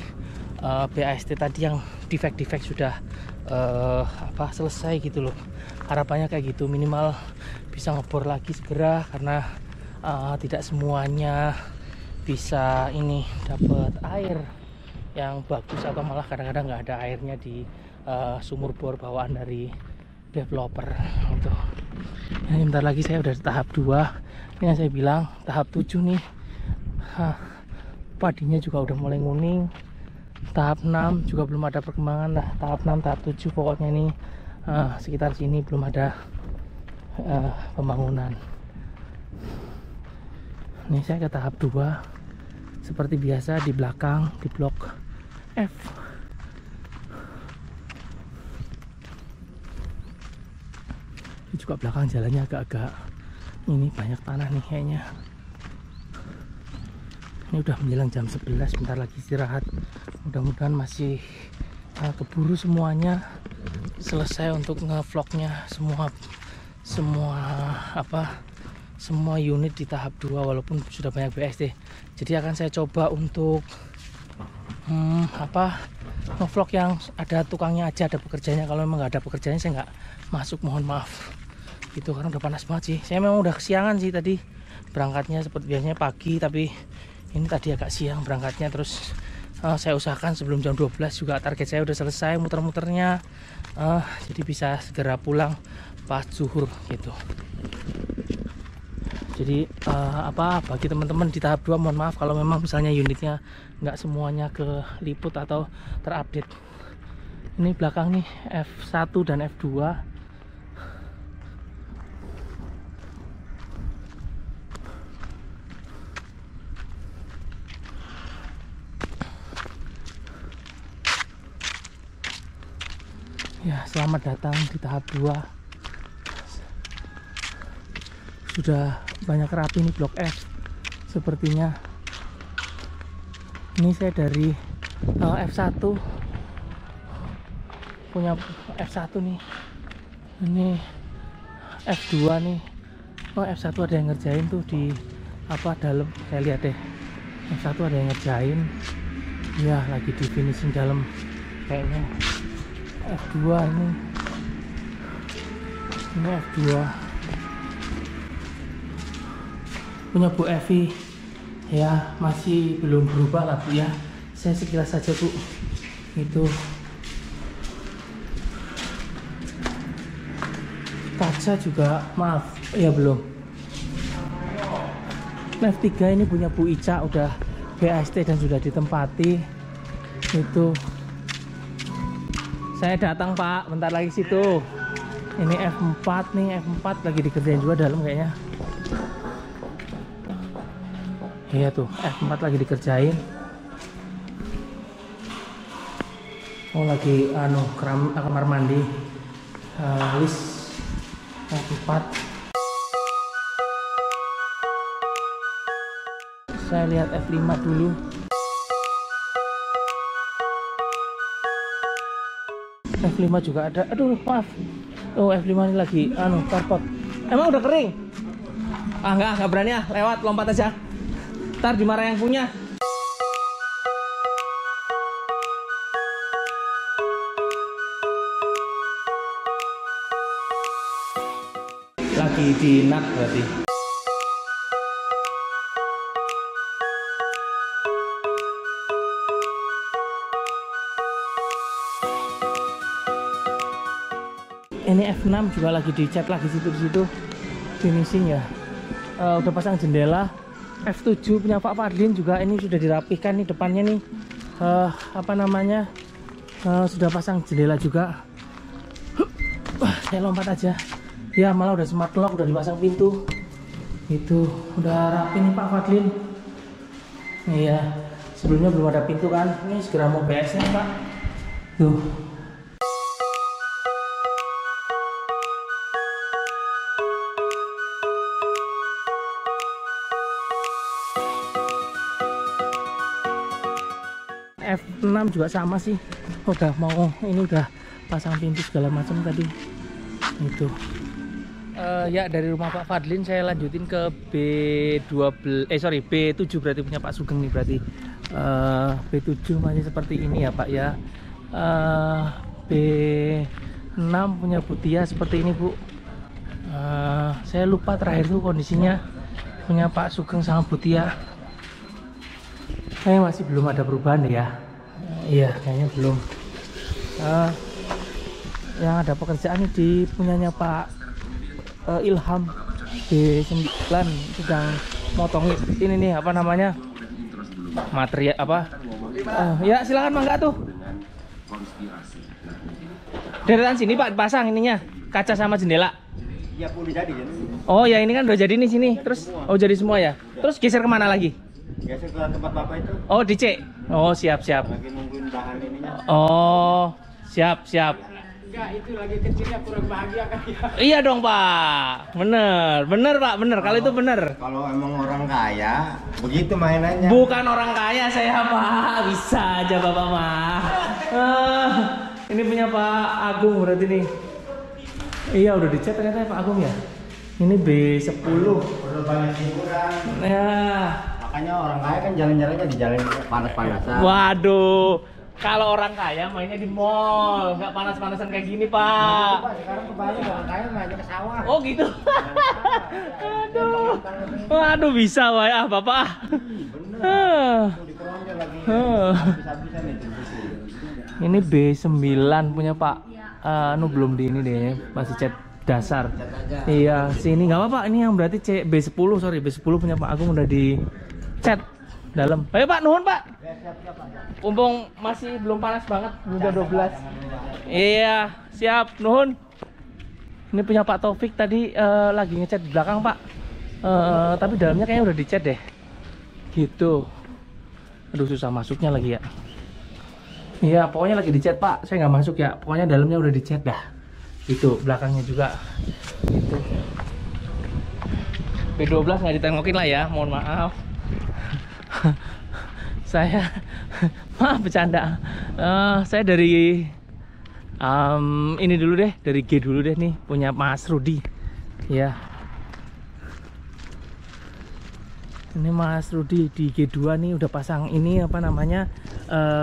BAST tadi yang defect sudah selesai gitu loh. Harapannya kayak gitu, minimal bisa ngebor lagi segera, karena tidak semuanya bisa ini dapat air yang bagus, atau malah kadang-kadang nggak ada airnya di sumur bor bawaan dari developer. Untuk ini bentar lagi saya udah di tahap 2. Ini yang saya bilang tahap 7 nih, padinya juga udah mulai nguning. Tahap 6 juga belum ada perkembangan lah. Tahap 6, tahap 7 pokoknya ini sekitar sini belum ada pembangunan. Ini saya ke tahap 2 seperti biasa, di belakang di blok F. Ini juga belakang jalannya agak-agak ini banyak tanah nih kayaknya. Ini udah menjelang jam 11, bentar lagi istirahat. Mudah-mudahan masih keburu semuanya selesai untuk ngevlognya semua unit di tahap 2, walaupun sudah banyak BST. Jadi akan saya coba untuk ngevlog yang ada tukangnya aja, ada pekerjanya. Kalau memang nggak ada pekerjanya saya nggak masuk, mohon maaf gitu, karena udah panas banget sih. Saya memang udah kesiangan sih tadi berangkatnya, seperti biasanya pagi, tapi ini tadi agak siang berangkatnya. Terus saya usahakan sebelum jam 12 juga target saya udah selesai muter-muternya, jadi bisa segera pulang pas zuhur gitu. Jadi bagi teman-teman di tahap 2 mohon maaf kalau memang misalnya unitnya nggak semuanya keliput atau terupdate. Ini belakang nih F1 dan F2. Ya, selamat datang di tahap 2. Sudah banyak rapi nih blok F sepertinya. Ini saya dari F1 punya F1 nih. Ini F2 nih. F1 ada yang ngerjain tuh di dalam. Saya lihat deh, F1 ada yang ngerjain. Ya, lagi di finishing dalam kayaknya. F2 ini F2 punya Bu Evi ya, masih belum berubah lah Bu ya. Saya sekilas saja Bu, itu kaca juga maaf ya belum. F3 ini punya Bu Ica, udah BAST dan sudah ditempati. Itu saya datang Pak, bentar lagi situ. Ini F4 nih, F4 lagi dikerjain juga dalam kayaknya. Iya tuh, F4 lagi dikerjain. Oh lagi kamar mandi, list F4. Saya lihat F5 dulu. F5 juga ada. Aduh maaf. Oh F5 ini lagi carport. Emang udah kering? Enggak berani ya, lewat lompat aja. Ntar dimarah yang punya. Lagi di nak berarti. F6 juga lagi dicat lagi situ finishing ya. Udah pasang jendela. F7 punya Pak Fadlin juga ini sudah dirapihkan nih depannya nih. Apa namanya? Sudah pasang jendela juga. Saya lompat aja. Ya malah udah smart lock, udah dipasang pintu. Itu udah rapi nih Pak Fadlin. Iya. Sebelumnya belum ada pintu kan. Ini segera mau BS nya Pak. Tuh. F6 juga sama sih, udah mau ini udah pasang pintu segala macam tadi itu. Ya dari rumah Pak Fadlin saya lanjutin ke B7 berarti punya Pak Sugeng nih berarti. B7 masih seperti ini ya Pak ya. B6 punya Bu Tia seperti ini Bu. Saya lupa terakhir tuh kondisinya punya Pak Sugeng sama Bu Tia. Kayaknya masih belum ada perubahan ya. Iya kayaknya belum. Yang ada pekerjaan ini di punyanya Pak Ilham B9 sedang motong ini nih apa namanya material apa. Ya silakan mangga tuh. Deretan sini Pak pasang ininya kaca sama jendela. Iya udah jadi ya. Oh ya ini kan udah jadi nih sini. Terus jadi semua ya. Terus geser kemana lagi? Geser ke tempat Bapak itu. Oh di C. Oh siap. Lagi nungguin bahan ininya. Oh siap. Enggak, itu lagi kecilnya kurang bahagia kan ya. Iya dong Pak. Bener Pak, bener. Kalau itu bener. Kalau emang orang kaya, begitu mainannya. Bukan orang kaya saya Pak. Bisa aja Bapak mah. Ini punya Pak Agung berarti nih. Iya udah dicat ternyata ya Pak Agung ya. Ini B10. Udah banyak hiburan. Ya. Makanya orang kaya kan jalan-jalannya di jalan panas-panasan. Waduh. Kalau orang kaya mainnya di mall, nggak panas-panasan kayak gini Pak. Sekarang kebalik orang kaya mainnya ke sawah. Oh gitu. Waduh bisa wae Bapak. Bener. Di Keronja lagi habis-habisan itu. Ini B9 punya Pak. Belum di ini deh, masih cat dasar. Iya, sini nggak apa-apa. Ini yang berarti B10 B10 punya Pak Agung udah di cat dalam. Ayo Pak, nuhun Pak. Umpung masih belum panas banget, belum jam 12. Iya, siap, nuhun. Ini punya Pak Taufik tadi lagi ngecat di belakang Pak. Tapi dalamnya kayaknya udah dicat deh. Gitu. Aduh susah masuknya lagi ya. Iya, pokoknya lagi dicat Pak. Saya nggak masuk ya. Pokoknya dalamnya udah dicat dah. Itu belakangnya juga. Gitu. B12 nggak ditengokin lah ya. Mohon maaf. Saya maaf bercanda. Saya dari ini dulu deh, dari G dulu deh nih, punya Mas Rudi. Ya. Ini Mas Rudi di G2 nih udah pasang ini apa namanya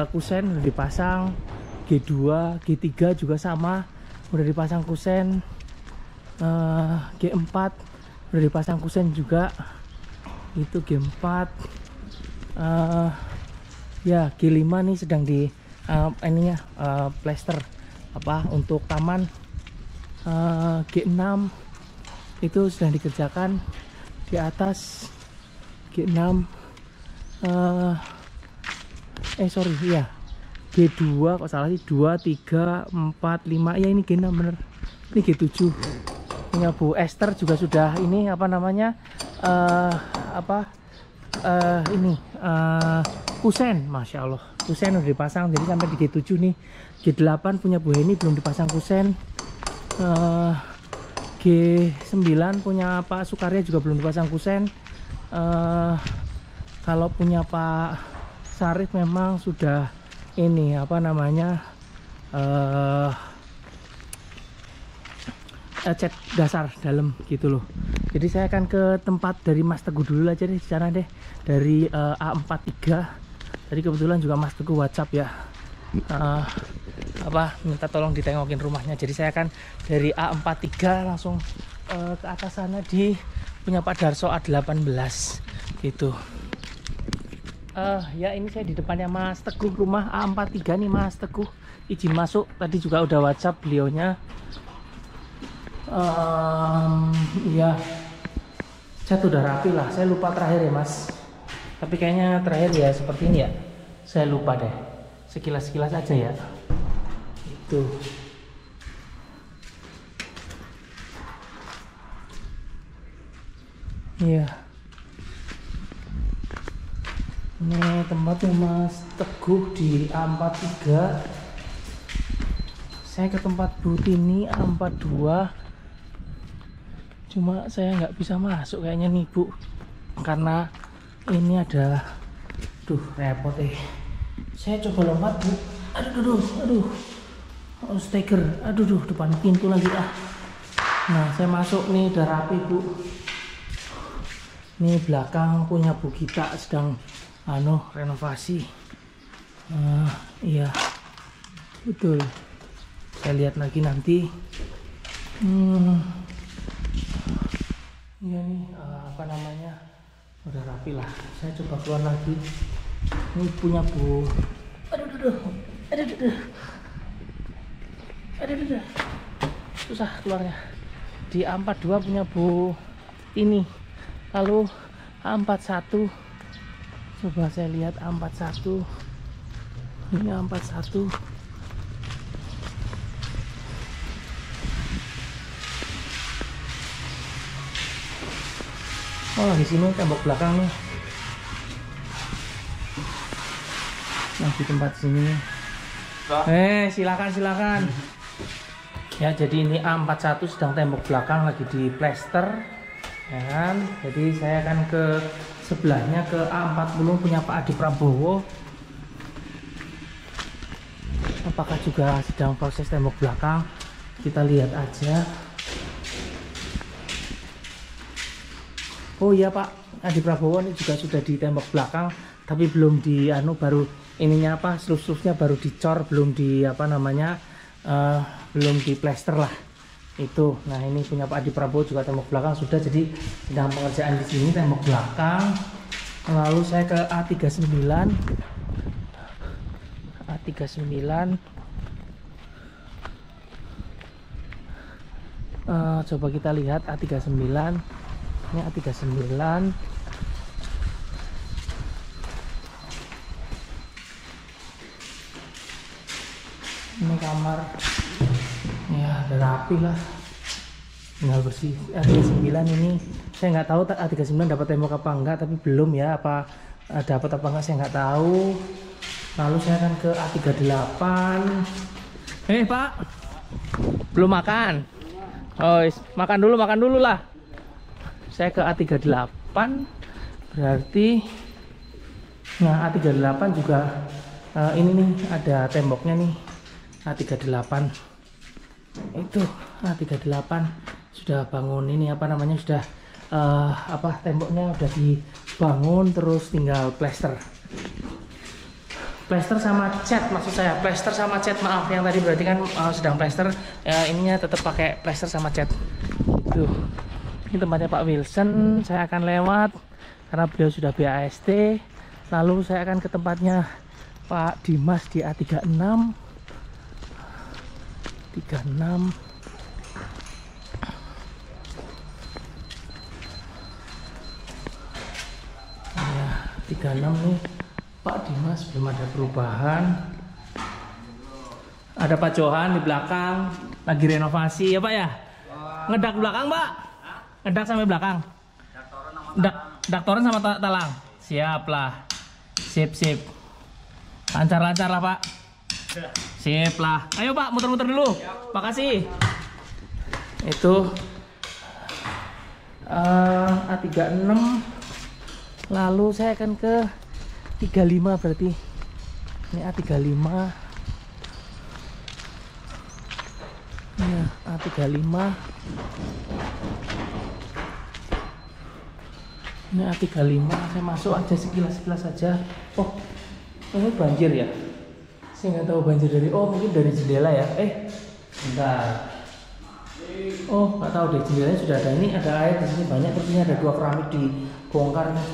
kusen udah dipasang. G2, G3 juga sama udah dipasang kusen. G4 udah dipasang kusen juga. Itu G4. Ya G5 nih sedang di ininya plester apa untuk taman. G6 itu sedang dikerjakan di atas. G6 iya G2 kok salah sih, 2, 3, 4, 5 ya ini G6 bener. Ini G7 punya Bu Esther juga sudah ini apa namanya kusen, Masya Allah kusen udah dipasang jadi sampai di G7 nih. G8 punya Bu Heni belum dipasang kusen. G9 punya Pak Sukarya juga belum dipasang kusen. Kalau punya Pak Sarif memang sudah ini apa namanya cat dasar dalam gitu loh. Jadi saya akan ke tempat dari Mas Teguh dulu aja deh, di sana deh, dari A43. Tadi kebetulan juga Mas Teguh WhatsApp ya, minta tolong ditengokin rumahnya. Jadi saya akan dari A43 langsung ke atas sana di punya Pak Darso A18 gitu. Ya ini saya di depannya Mas Teguh, rumah A43 nih Mas Teguh. Izin masuk, tadi juga udah WhatsApp beliaunya. Iya, cat udah rapi lah. Saya lupa terakhir ya mas, tapi kayaknya terakhir ya seperti ini ya. Saya lupa deh, sekilas-sekilas aja ya. Itu. Iya. Ini tempatnya Mas Teguh di A43. Saya ke tempat Bu Tini A42. Cuma saya nggak bisa masuk kayaknya nih Bu, karena ini ada, repot Saya coba lompat Bu. Aduh. Steger. Depan pintu lagi Nah, saya masuk nih, udah rapi Bu. Ini belakang punya Bu Gita sedang renovasi. Iya, betul. Saya lihat lagi nanti. Iya nih, udah rapi lah. Saya coba keluar lagi. Ini punya Bu. Aduh. Susah keluarnya. Di A42 punya Bu ini. Lalu A41. Coba saya lihat A41. Ini A41. Oh, di sini tembok belakang nih. Nah, di tempat sini. Silakan. Ya, jadi ini A41 sedang tembok belakang lagi di plester. Ya kan? Jadi saya akan ke sebelahnya, ke A40 punya Pak Adi Prabowo. Apakah juga sedang proses tembok belakang? Kita lihat aja. Oh iya Pak Adi Prabowo ini juga sudah di tembok belakang, tapi belum di baru ininya sluf-slufnya baru dicor, belum di belum di plester lah itu. Nah, ini punya Pak Adi Prabowo juga tembok belakang sudah, jadi sedang pengerjaan di sini tembok belakang. Lalu saya ke A39. Coba kita lihat A39. Ini A39. Ini kamar. Ya, udah rapi lah. Tinggal bersih. A39 ini saya nggak tahu A39 dapat tembok apa enggak, tapi belum ya, apa dapat apa enggak saya nggak tahu. Lalu saya akan ke A38. Pak, belum makan? Oh, makan dulu lah. Saya ke A38, berarti nah A38 juga ini nih ada temboknya nih. A38 itu A38 sudah bangun ini sudah temboknya udah dibangun, terus tinggal plester sama cat, maksud saya plester sama cat, maaf yang tadi berarti kan sedang plester, ininya tetap pakai plester sama cat. Itu ini tempatnya Pak Wilson. Saya akan lewat karena beliau sudah BAST. Lalu saya akan ke tempatnya Pak Dimas di A36. Ya, 36 nih Pak Dimas, belum ada perubahan. Ada Pak Johan di belakang lagi renovasi ya Pak ya. Ngedak belakang Pak. Ngedak sampai belakang. Daktoran sama talang. Siap lah. Sip. Lancar lah Pak. Sip lah. Ayo Pak, muter-muter dulu. Makasih. Itu A36. Lalu saya akan ke 35 berarti. Ini A35. Ya, A35. Ini A35. Saya masuk aja sekilas aja. Oh, ini banjir ya? Saya nggak tahu banjir dari, mungkin dari jendela ya. Bentar. Oh, nggak tahu deh, jendelanya sudah ada. Ini ada air di sini banyak, terus ini ada 2 keramik dibongkar nih.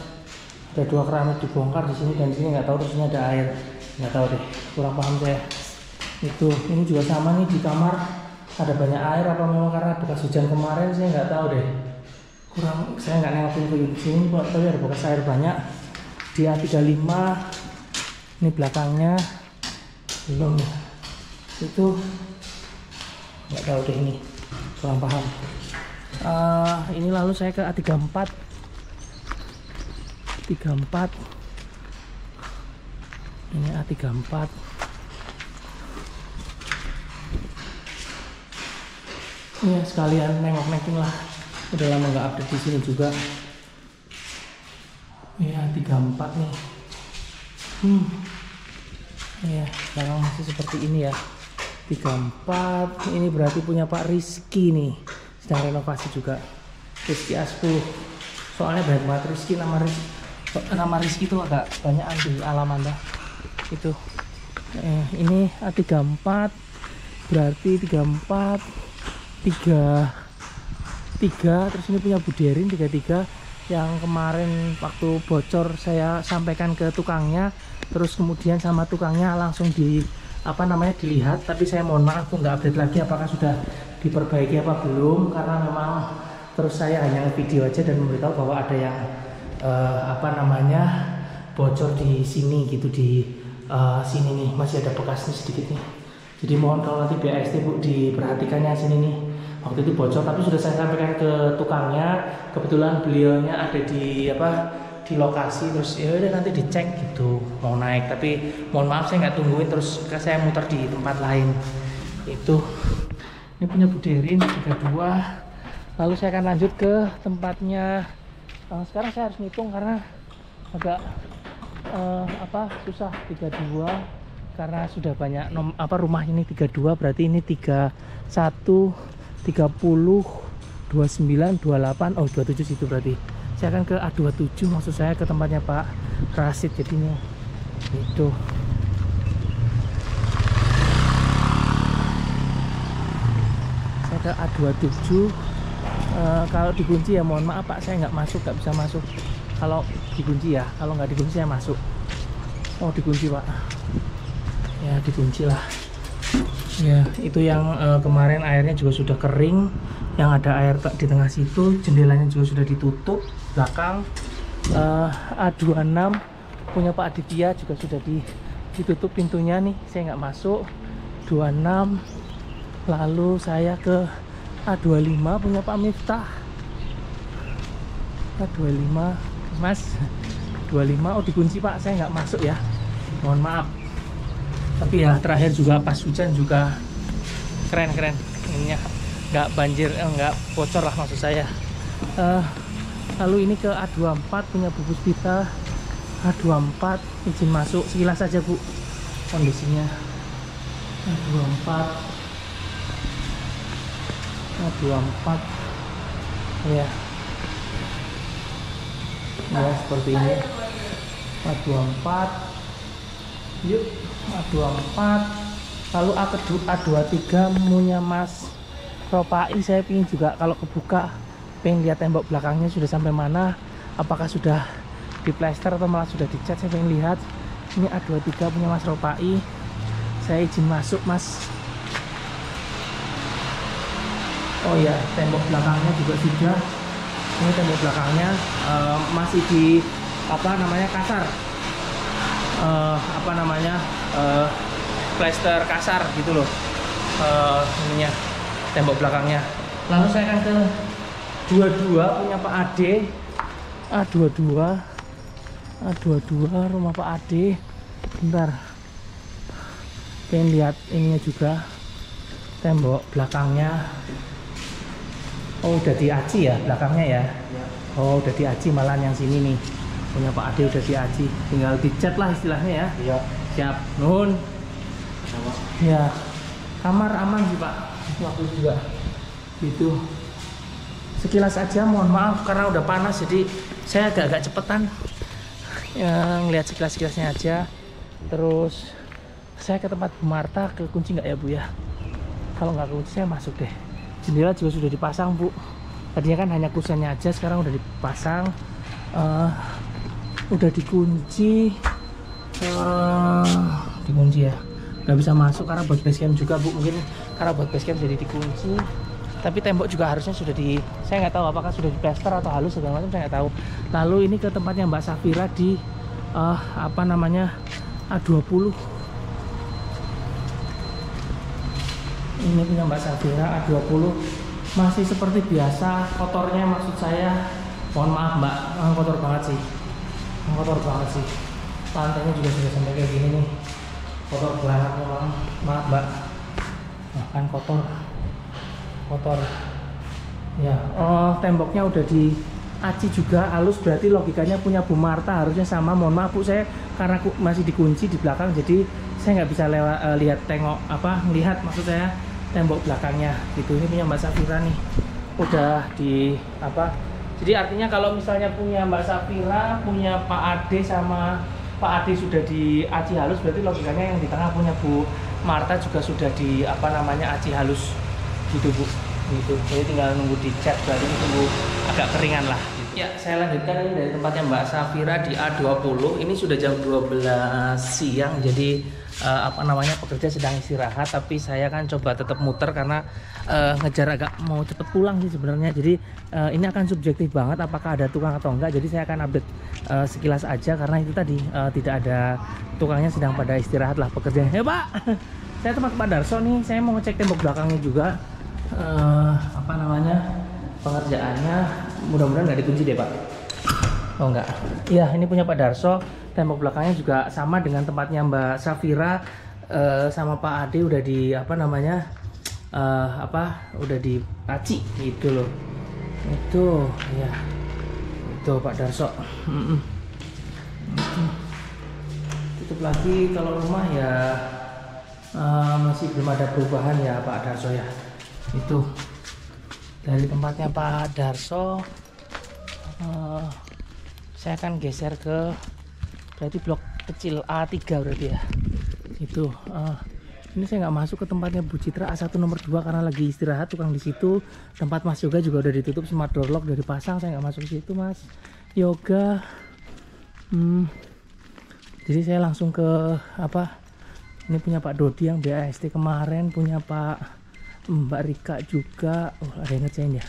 Ada 2 keramik dibongkar di sini, dan di sini nggak tahu, terus ini ada air. Nggak tahu deh, kurang paham saya. Itu, ini juga sama nih di kamar. ada banyak air apa memang karena bekas hujan kemarin, saya nggak tahu deh. Saya nggak nengokin ke sini, tapi ada bekas air banyak di A35. Ini belakangnya belum ya. Itu nggak tahu deh, ini kurang paham. Ini lalu saya ke A34. Ini A34. Ya sekalian nengok-nengokin lah. Udah lama nggak update di sini juga. Ya 34 nih. Ya sekarang masih seperti ini ya. 34. Ini berarti punya Pak Rizky nih. Sedang renovasi juga. Rizky A10. Soalnya banyak banget Rizky, nama Rizky itu agak banyak di alaman dah. Itu. Ini A34. Berarti 34 3 terus ini punya Buderin 33 yang kemarin waktu bocor saya sampaikan ke tukangnya, terus kemudian sama tukangnya langsung dilihat, tapi saya mohon maaf tuh nggak update lagi apakah sudah diperbaiki apa belum, karena memang terus saya hanya video aja dan memberitahu bahwa ada yang bocor di sini gitu, di sini nih masih ada bekasnya sedikit nih. Jadi mohon kalau nanti BAST Bu diperhatikannya sini nih. Waktu itu bocor tapi sudah saya sampaikan ke tukangnya. Kebetulan beliaunya ada di lokasi, terus ya udah nanti dicek gitu mau naik. Tapi mohon maaf saya nggak tungguin, terus saya muter di tempat lain. Itu ini punya Buderin 32. Lalu saya akan lanjut ke tempatnya. Sekarang saya harus ngitung karena agak susah 32. Karena sudah banyak rumah ini 32, berarti ini 31, 30, 29, 28, 27 situ berarti. Saya akan ke A27, maksud saya ke tempatnya Pak Rasid jadinya. Itu. Saya ke A27. Kalau dikunci ya mohon maaf Pak, saya nggak bisa masuk. Kalau dikunci ya, kalau nggak dikunci saya masuk. Oh dikunci Pak. Ya dikunci lah ya. Itu yang kemarin airnya juga sudah kering, yang ada air di tengah situ, jendelanya juga sudah ditutup belakang. A26 punya Pak Aditya juga sudah ditutup pintunya nih, saya nggak masuk. 26. Lalu saya ke A25 punya Pak Miftah. A25 Mas 25. Oh dikunci Pak, saya nggak masuk ya, mohon maaf. Tapi ya terakhir juga pas hujan juga keren ininya, nggak banjir, nggak bocor lah maksud saya. Lalu ini ke A24 punya Bu Puspita. A24 izin masuk sekilas saja Bu kondisinya. A24 ya seperti ini. A24 yuk, A24. Lalu A23 punya Mas Ropai. Saya ingin juga kalau kebuka pengen lihat tembok belakangnya sudah sampai mana, apakah sudah diplester atau malah sudah dicat. Saya pengen lihat. Ini A23 punya Mas Ropai. Saya izin masuk Mas. Oh ya, tembok belakangnya juga sudah. Ini tembok belakangnya masih di kasar. Plester kasar gitu loh, ininya tembok belakangnya. Lalu saya akan ke 22 punya Pak Ade. A22 rumah Pak Ade. Bentar, pengen lihat ininya juga, tembok belakangnya. Oh udah diaci ya belakangnya ya. Oh udah diaci malahan yang sini nih punya Pak Ade, udah diaci, tinggal dicat lah istilahnya ya. Iya. Siap, nun. Ya, kamar aman sih Pak, waktu juga gitu. Sekilas aja, mohon maaf karena udah panas jadi saya agak cepetan ngelihat sekilas-sekilasnya aja. Terus saya ke tempat Bu Marta, ke kunci nggak ya Bu ya? Kalau nggak kunci saya masuk deh. Jendela juga sudah dipasang Bu, tadinya kan hanya kusennya aja, sekarang udah dipasang. Udah dikunci. Dikunci ya, nggak bisa masuk karena buat basecamp juga Bu. Mungkin karena buat basecamp jadi dikunci. Tapi tembok juga harusnya sudah saya nggak tahu apakah sudah diplester atau halus segala macam, saya nggak tahu. Lalu ini ke tempatnya Mbak Safira di apa namanya, A20. Ini punya Mbak Safira A20, masih seperti biasa kotornya, maksud saya mohon maaf Mbak, kotor banget sih, kotor banget sih. Lantainya juga sudah sampai kayak gini nih, kotor banget memang, maaf Mbak. Nah, kan kotor ya. Temboknya udah diaci juga halus, berarti logikanya punya Bu Marta harusnya sama. Mohon maaf Bu, saya karena masih dikunci di belakang, jadi saya nggak bisa lihat maksud saya tembok belakangnya gitu. Ini punya Mbak Safira nih, udah jadi artinya kalau misalnya punya Mbak Safira, punya Pak Ade sama Pak Ade sudah diaci halus, berarti logikanya yang di tengah punya Bu Marta juga sudah aci halus gitu Bu, gitu. Jadi tinggal nunggu dicat, berarti tunggu agak keringan lah gitu. Ya, saya lanjutkan ini dari tempatnya Mbak Safira di A20. Ini sudah jam 12 siang, jadi pekerja sedang istirahat, tapi saya kan coba tetap muter karena ngejar agak mau cepet pulang sih sebenarnya. Jadi ini akan subjektif banget apakah ada tukang atau enggak, jadi saya akan update sekilas aja karena itu tadi tidak ada tukangnya, sedang pada istirahat lah pekerjanya. Ya Pak, saya tempat Pak Darso nih, saya mau ngecek tembok belakangnya juga. Pengerjaannya mudah-mudahan nggak dikunci deh Pak. Oh enggak, iya ini punya Pak Darso, tembok belakangnya juga sama dengan tempatnya Mbak Safira, sama Pak Ade udah udah diaci gitu loh. Itu ya, itu Pak Darso. Tutup lagi. Kalau rumah ya masih belum ada perubahan ya Pak Darso ya. Itu dari tempatnya Pak Darso, saya akan geser ke berarti blok kecil A3 berarti ya. Itu ini saya nggak masuk ke tempatnya Bu Citra A1 nomor 2 karena lagi istirahat tukang di situ. Tempat Mas Yoga juga udah ditutup, smart door lock udah dipasang, saya nggak masuk ke situ Mas Yoga. Jadi saya langsung ke ini punya Pak Dodi yang BAST kemarin, punya Mbak Rika juga. Oh, ada yang ngerjain ya.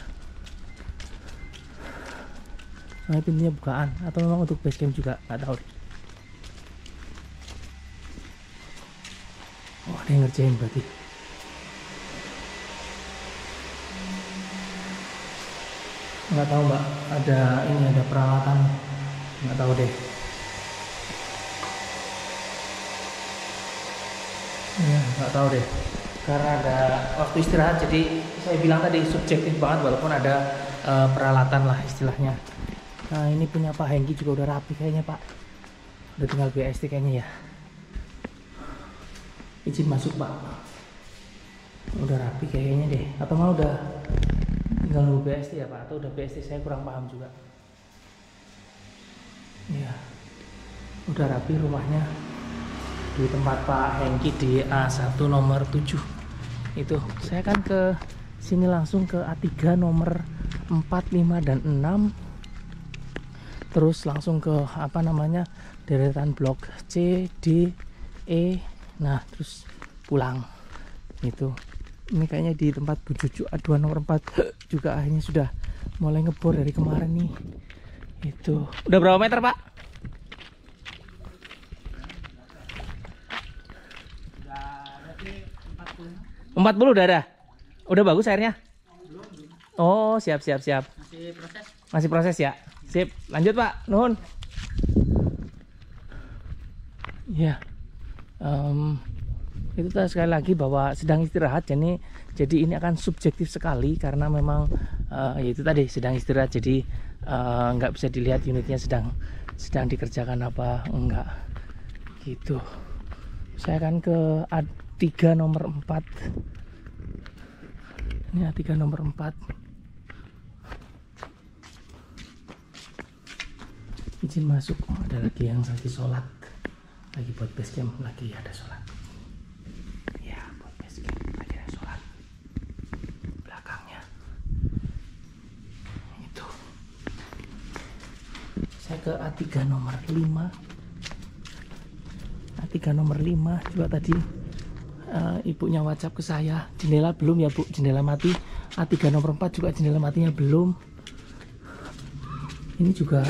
Nah, pintunya bukaan atau memang untuk basecamp juga, nggak tahu. Oh, ada yang ngerjain berarti. Nggak tahu Mbak, ada peralatan, nggak tahu deh. Ya, nggak tahu deh. Karena ada waktu istirahat, jadi saya bilang tadi subjektif banget walaupun ada peralatan lah istilahnya. Nah, ini punya Pak Hengki juga udah rapi kayaknya Pak. Udah tinggal BST kayaknya ya. Izin masuk Pak. Udah rapi kayaknya deh. Atau mau udah tinggal nunggu BST ya Pak? Atau udah BST, saya kurang paham juga. Ya, udah rapi rumahnya. Di tempat Pak Hengki di A1 nomor 7. Itu saya akan ke sini langsung ke A3 nomor 4, 5 dan 6. Terus langsung ke deretan blok C, D, E. Nah, terus pulang. Itu. Ini kayaknya di tempat Bu Cucu A2 nomor 4 juga akhirnya sudah mulai ngebor dari kemarin nih. Itu. Udah berapa meter, Pak? 40 udah ada? Udah bagus airnya? Oh, siap. Masih proses ya? Sip, lanjut Pak, nuhun. Ya, itu sekali lagi bahwa sedang istirahat, jadi ini akan subjektif sekali karena memang itu tadi sedang istirahat, jadi nggak bisa dilihat unitnya sedang dikerjakan apa enggak gitu. Saya akan ke A3 nomor 4. Ini A3 nomor 4. Izin masuk. Oh, ada lagi yang lagi sholat, lagi buat basecamp, lagi ada sholat ya, buat basecamp lagi ada sholat belakangnya. Itu saya ke A3 nomor 5. A3 nomor 5 juga tadi Ibunya WhatsApp ke saya, jendela belum ya Bu, jendela mati. A3 nomor 4 juga jendela matinya belum. Ini juga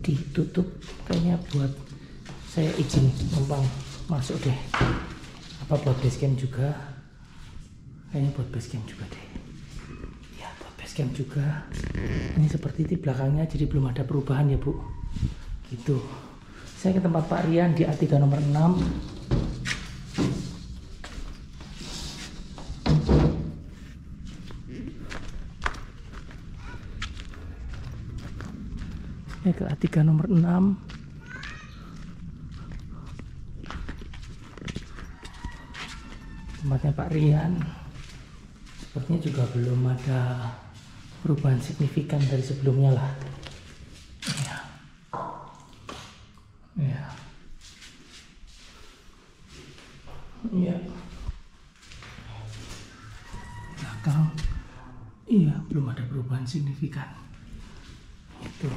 ditutup kayaknya buat saya izin numpang masuk deh. Apa buat basecamp juga? Kayaknya buat basecamp juga deh. Ya buat basecamp juga. Ini seperti itu belakangnya, jadi belum ada perubahan ya Bu. Gitu. Saya ke tempat Pak Rian di A3 nomor 6. Ke A3 nomor 6. Tempatnya Pak Rian. Sepertinya juga belum ada perubahan signifikan dari sebelumnya lah. Ya. Ya. Ya. Belakang. Iya, belum ada perubahan signifikan. Itu.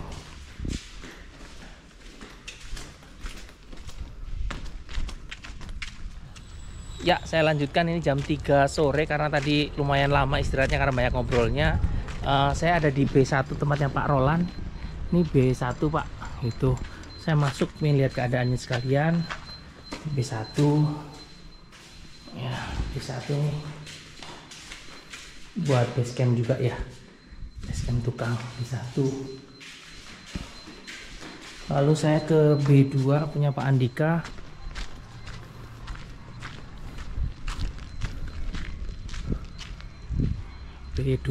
Ya, saya lanjutkan, ini jam 3 sore karena tadi lumayan lama istirahatnya karena banyak ngobrolnya. Saya ada di B1 tempatnya Pak Roland. Ini B1 Pak, itu. Saya masuk nih, lihat keadaannya sekalian. B1. Ya, B1 nih. Buat basecamp juga ya. Basecamp tukang B1. Lalu saya ke B2 punya Pak Andika. B2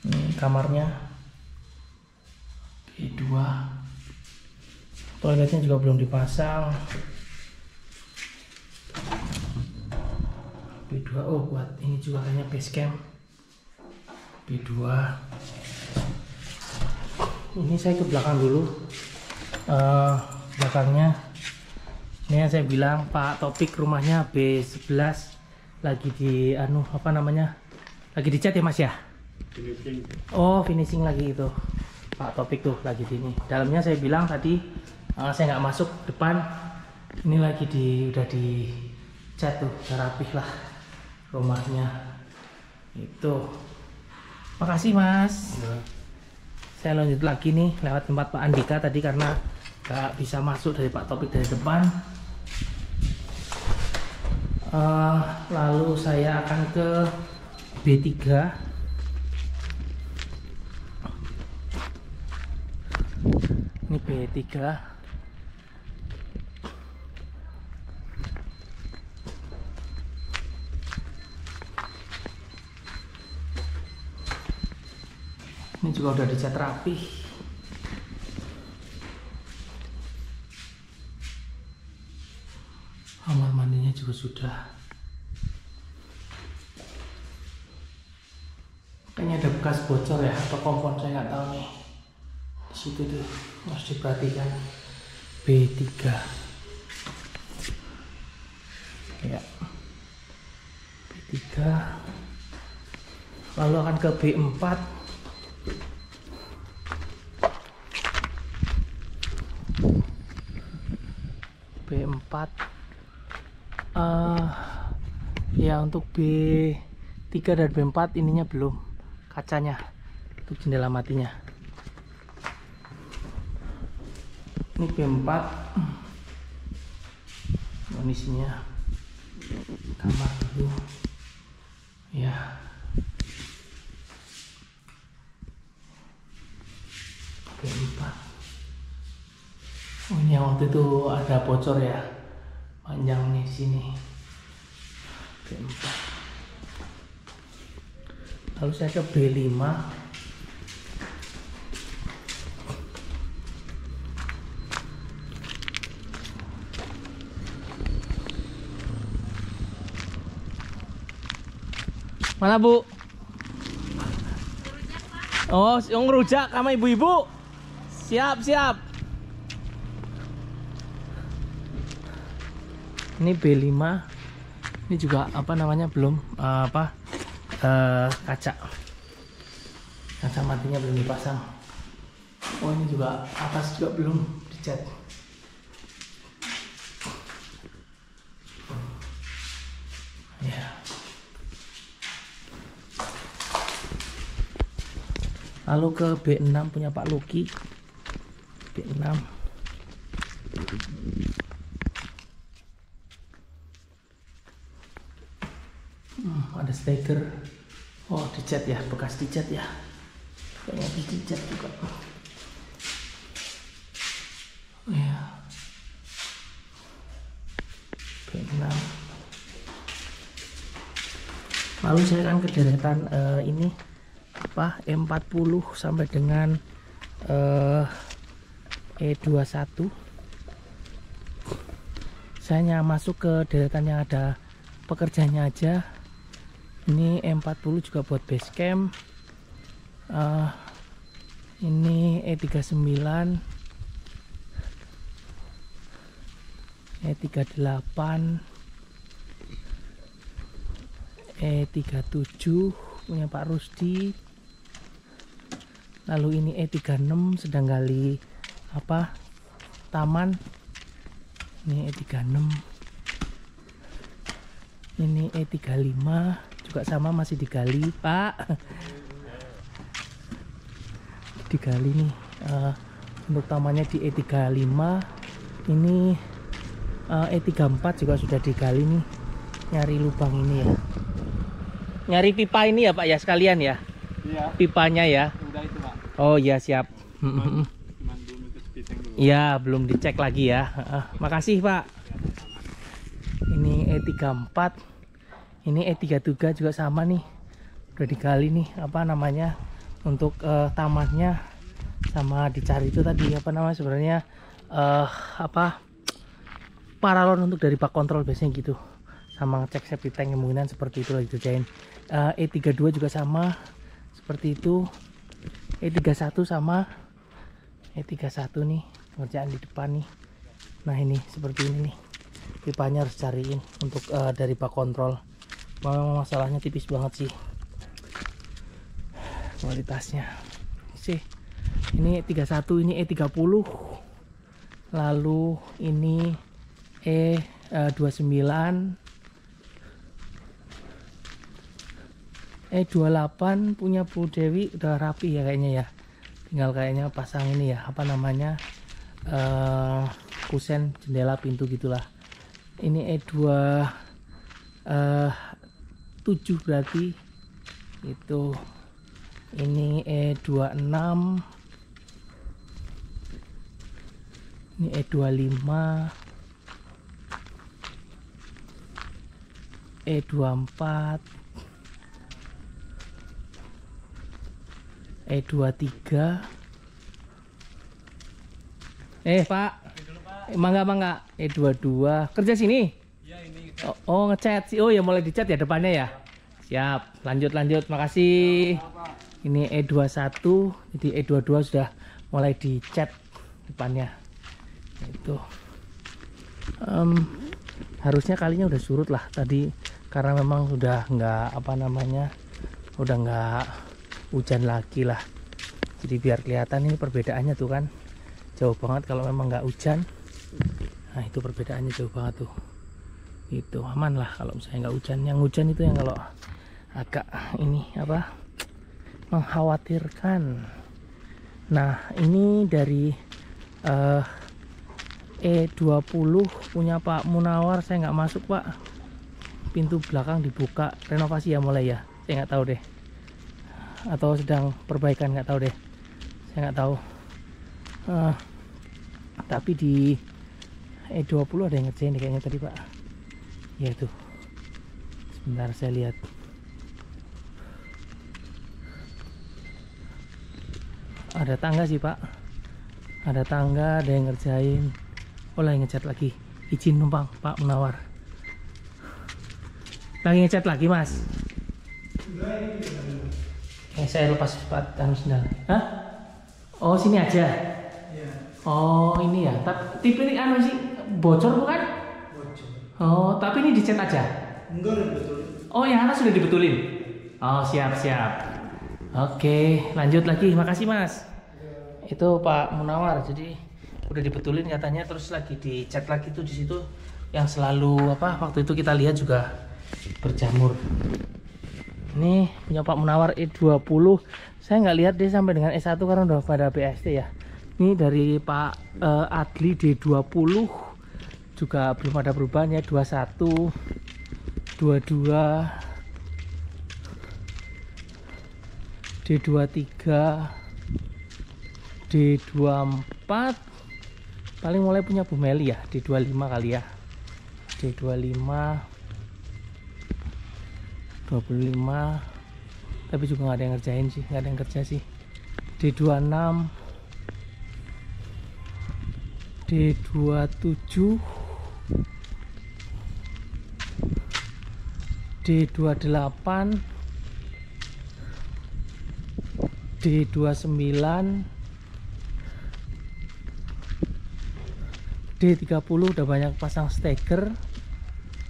ini kamarnya. B2 toiletnya juga belum dipasang. B2 oh buat ini juga kayaknya basecamp. B2 ini saya ke belakang dulu. Belakangnya ini yang saya bilang Pak Topik rumahnya B11 lagi di apa namanya, lagi dicat ya Mas ya. Finishing. Oh finishing lagi itu Pak Topik tuh lagi di ini. Dalamnya saya bilang tadi saya nggak masuk depan. Ini lagi udah dicat tuh, udah rapih lah rumahnya. Itu. Makasih Mas. Ya. Saya lanjut lagi nih lewat tempat Pak Andika tadi karena nggak bisa masuk dari Pak Topik dari depan. Lalu saya akan ke B3. Ini B3. Ini juga udah dicat rapi. Kamar mandinya juga sudah. Kayaknya ada bekas bocor ya atau kompon, saya nggak tahu nih. Di situ tuh harus diperhatikan. B3. Ya. B3. Lalu akan ke B4. B4 ya untuk B3 dan B4 ininya belum, kacanya untuk jendela matinya. Ini B4 kondisinya kamar dulu ya. B4 oh ini yang waktu itu ada bocor ya, panjang nih di sini. B4. Lalu saya ke B5. Mana Bu? Oh, yang ngerujak sama ibu-ibu. Siap, siap. Ini B5. Ini juga apa namanya belum kaca matinya belum dipasang. Oh ini juga atas juga belum dicat. Ya. Lalu ke B6 punya Pak Luki. B6. Ada steker. Oh dicat ya, bekas dicat ya. Kayaknya dicat juga. Ya. B6. Lalu saya akan ke deretan ini apa E40 sampai dengan E21. Saya hanya masuk ke deretan yang ada pekerjaannya aja. Ini E40 juga buat base camp. Ini E39, E38, E37 punya Pak Rusdi. Lalu ini E36 sedang gali apa taman. Ini E36. Ini E35 juga sama masih digali Pak. Digali nih untuk tamannya di E35. Ini E34 juga sudah digali nih. Nyari lubang ini ya. Nyari pipa ini ya Pak ya sekalian ya. Iya. Pipanya ya. Udah itu Pak. Oh iya siap. Cuman dulu ke splitting dulu. Iya belum dicek lagi ya. Makasih Pak. Ini E34. Ini E33 juga sama nih. Udah digali nih apa namanya untuk tamannya, sama dicari itu tadi apa namanya sebenarnya apa paralon untuk dari bak kontrol biasanya gitu. Sama ngecek safety tank kemungkinan seperti itu lagi kerjain. E32 juga sama seperti itu. E31 sama. E31 nih pengerjaan di depan nih. Nah ini seperti ini nih. Pipanya harus cariin untuk dari bak kontrol. Memang masalahnya tipis banget sih kualitasnya sih. Ini E31, ini E30, lalu ini E29, E28 punya Bu Dewi udah rapi ya kayaknya ya. Tinggal kayaknya pasang ini ya apa namanya kusen jendela pintu gitulah. Ini E27 berarti itu. Ini E26, ini E25, E24, E23. Pak, mangga E22 kerja sini. Iya ini. Oh ngecat sih. Oh ya mulai dicat ya depannya ya. Siap, lanjut makasih. Ini E21, jadi E22 sudah mulai dicat depannya. Itu harusnya kalinya udah surut lah tadi, karena memang sudah nggak apa namanya udah nggak hujan lagi lah. Jadi biar kelihatan ini perbedaannya tuh kan jauh banget kalau memang nggak hujan. Nah itu perbedaannya jauh banget tuh. Itu aman lah kalau misalnya nggak hujan. Yang hujan itu yang kalau agak ini apa mengkhawatirkan. Nah ini dari E20 punya Pak Munawar. Saya nggak masuk Pak, pintu belakang dibuka, renovasi ya mulai ya, saya nggak tahu deh, atau sedang perbaikan nggak tahu deh, saya nggak tahu. Tapi di E20 ada yang ngerjain deh kayaknya tadi Pak ya. Itu sebentar saya lihat. Ada tangga sih Pak, ada tangga, ada yang ngerjain. Oh lagi ngecat lagi, izin numpang Pak Munawar. Lagi ngecat lagi Mas. Saya lepas sepatu sendal. Hah? Oh sini aja. Oh ini ya, tapi tipe ini anu sih bocor bukan? Bocor. Oh tapi ini dicat aja. Enggak udah betul. Oh, yang atas sudah dibetulin. Oh, siap. Oke, lanjut lagi. Makasih, Mas. Itu Pak Munawar. Jadi udah dibetulin katanya, terus lagi dicat lagi tuh di situ yang selalu waktu itu kita lihat juga berjamur. Ini punya Pak Munawar E20. Saya nggak lihat deh sampai dengan S1 karena udah pada BST ya. Ini dari Pak Adli D20 juga belum ada perubahan ya. 21, 22, D23, D24, paling mulai punya Bu Meli ya, D25 kali ya. D25, 25, tapi juga nggak ada yang ngerjain sih, nggak ada yang kerja sih. D26, D27, D28, D29, D30 udah banyak pasang steker.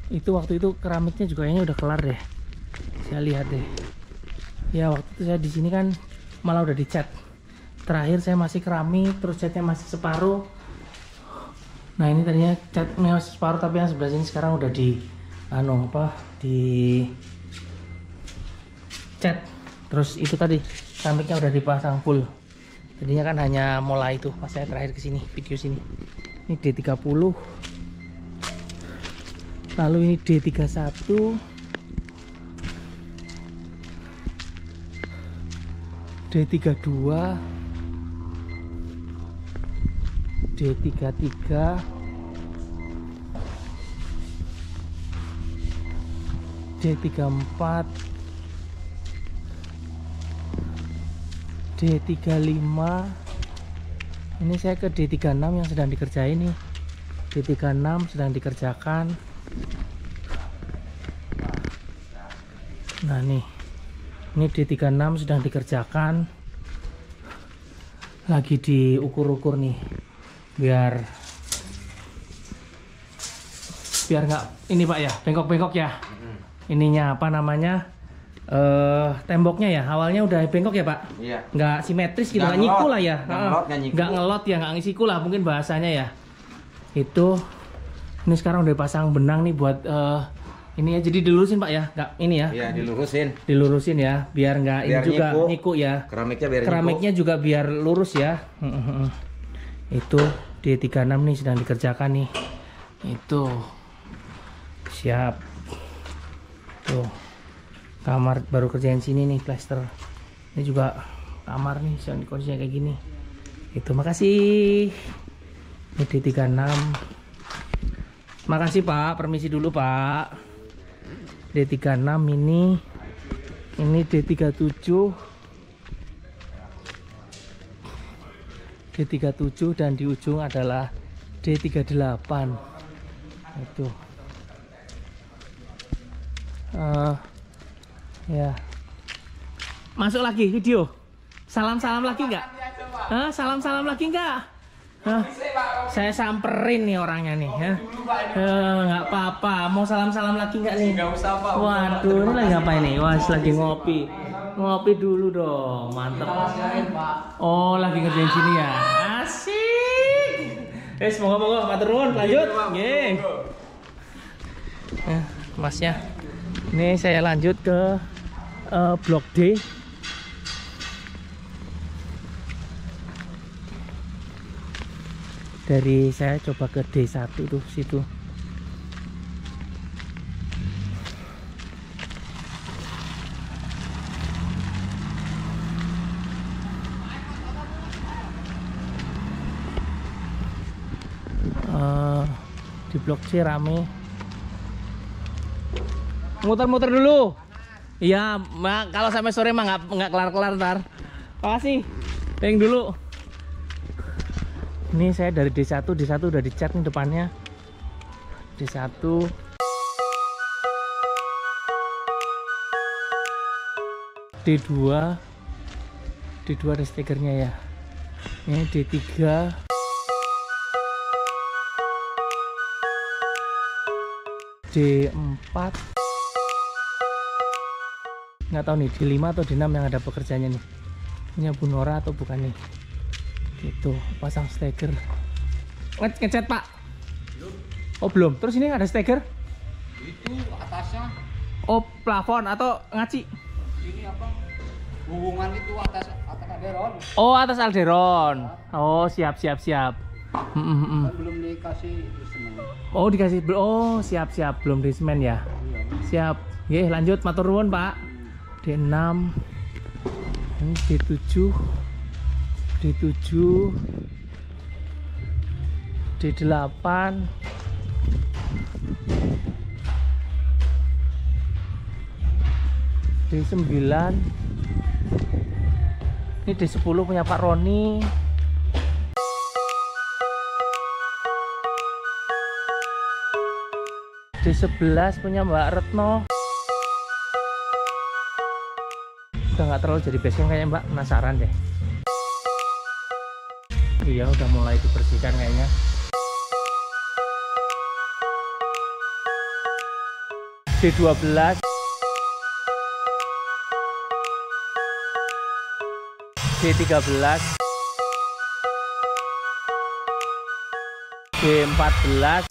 Itu waktu itu keramiknya juga kayaknya udah kelar deh. Saya lihat deh. Ya waktu itu saya di sini kan malah udah dicat. Terakhir saya masih keramik, terus catnya masih separuh. Nah ini tadinya catnya masih separuh, tapi yang sebelah sini sekarang udah di di cat. Terus itu tadi keramiknya udah dipasang full. Tadinya kan hanya mulai itu pas saya terakhir kesini video sini. Ini D30, lalu ini D31, D32, D33, D34, D35. Ini saya ke D36 yang sedang dikerjain nih. D36 sedang dikerjakan. Nah nih, ini D36 sedang dikerjakan. Lagi diukur-ukur nih, biar nggak ini Pak ya, bengkok-bengkok ya. Ininya apa namanya? Temboknya ya awalnya udah bengkok ya Pak. Iya. Nggak simetris gitu, nggak nyiku lah ya. Nggak ngelot ya, nggak ngisiku lah mungkin bahasanya ya. Itu ini sekarang udah pasang benang nih buat ini ya, jadi dilurusin Pak ya, nggak ini ya. Iya, dilurusin ya, biar nggak ini juga nyiku ya. Keramiknya juga biar lurus ya. Itu D36 nih sedang dikerjakan nih. Itu siap. Tuh kamar baru kerjain sini nih, plester. Ini juga kamar nih yang kondisinya kayak gini. Itu makasih. Ini D36. Makasih Pak, permisi dulu Pak. D36 ini D37, D37 dan di ujung adalah D38. Itu ya, masuk lagi video. Salam lagi nggak? Salam lagi nggak? Saya samperin nih orangnya nih ya. Nggak apa-apa. Mau salam lagi nggak nih? Nggak usah Pak. Waduh, ini lagi ngapain nih? Wah, lagi ngopi dulu dong. Mantep. Oh, lagi ngerjain sini ya. Asik. Semoga matur nuwun. Lanjut. Nggih. Masnya. Ini saya lanjut ke blok D. Dari saya coba ke D1 tuh situ. Di blok C rame. Muter-muter dulu. Iya, kalau sampai sore mah nggak kelar-kelar ntar. Makasih. Teng dulu. Ini saya dari D1 udah dicat nih depannya. D1. D2 ada stekernya ya. Ini D3. D4. Nggak tahu nih di 5 atau di 6 yang ada pekerjaannya nih. Punya Bu Nora atau bukan nih? Gitu, pasang steger. Ngecat Pak? Belum. Oh belum. Terus ini ada steger? Itu atasnya. Oh plafon atau ngaci? Ini apa? Hubungan itu atas alderon. Oh atas alderon. Oh siap. Kan belum dikasih semen. Oh dikasih. Oh siap. Belum di semen ya? Iya. Siap. Ye lanjut matur nuwun Pak. D6 ini D7 D8 D9 ini D10 punya Pak Roni. D11 punya Mbak Retno. Udah nggak terlalu jadi basecamp kayaknya Mbak, penasaran deh. Iya udah mulai dibersihkan kayaknya. D12 D13 D14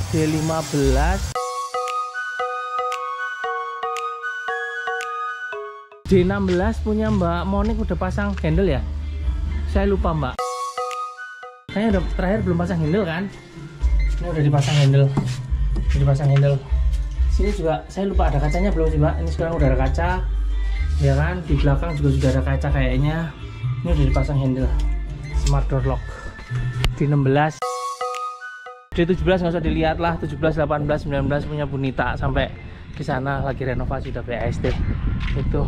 D15 D16 punya Mbak Monik udah pasang handle ya? Saya lupa Mbak. Kayaknya udah terakhir belum pasang handle kan? Ini udah dipasang handle. Sini juga saya lupa ada kacanya belum sih Mbak? Ini sekarang udah ada kaca. Ya kan? Di belakang juga sudah ada kaca kayaknya. Ini udah dipasang handle. Smart door lock. D16 D17 nggak usah dilihat lah. 17, 18, 19 punya Bunita sampai di sana lagi renovasi udah BAST itu.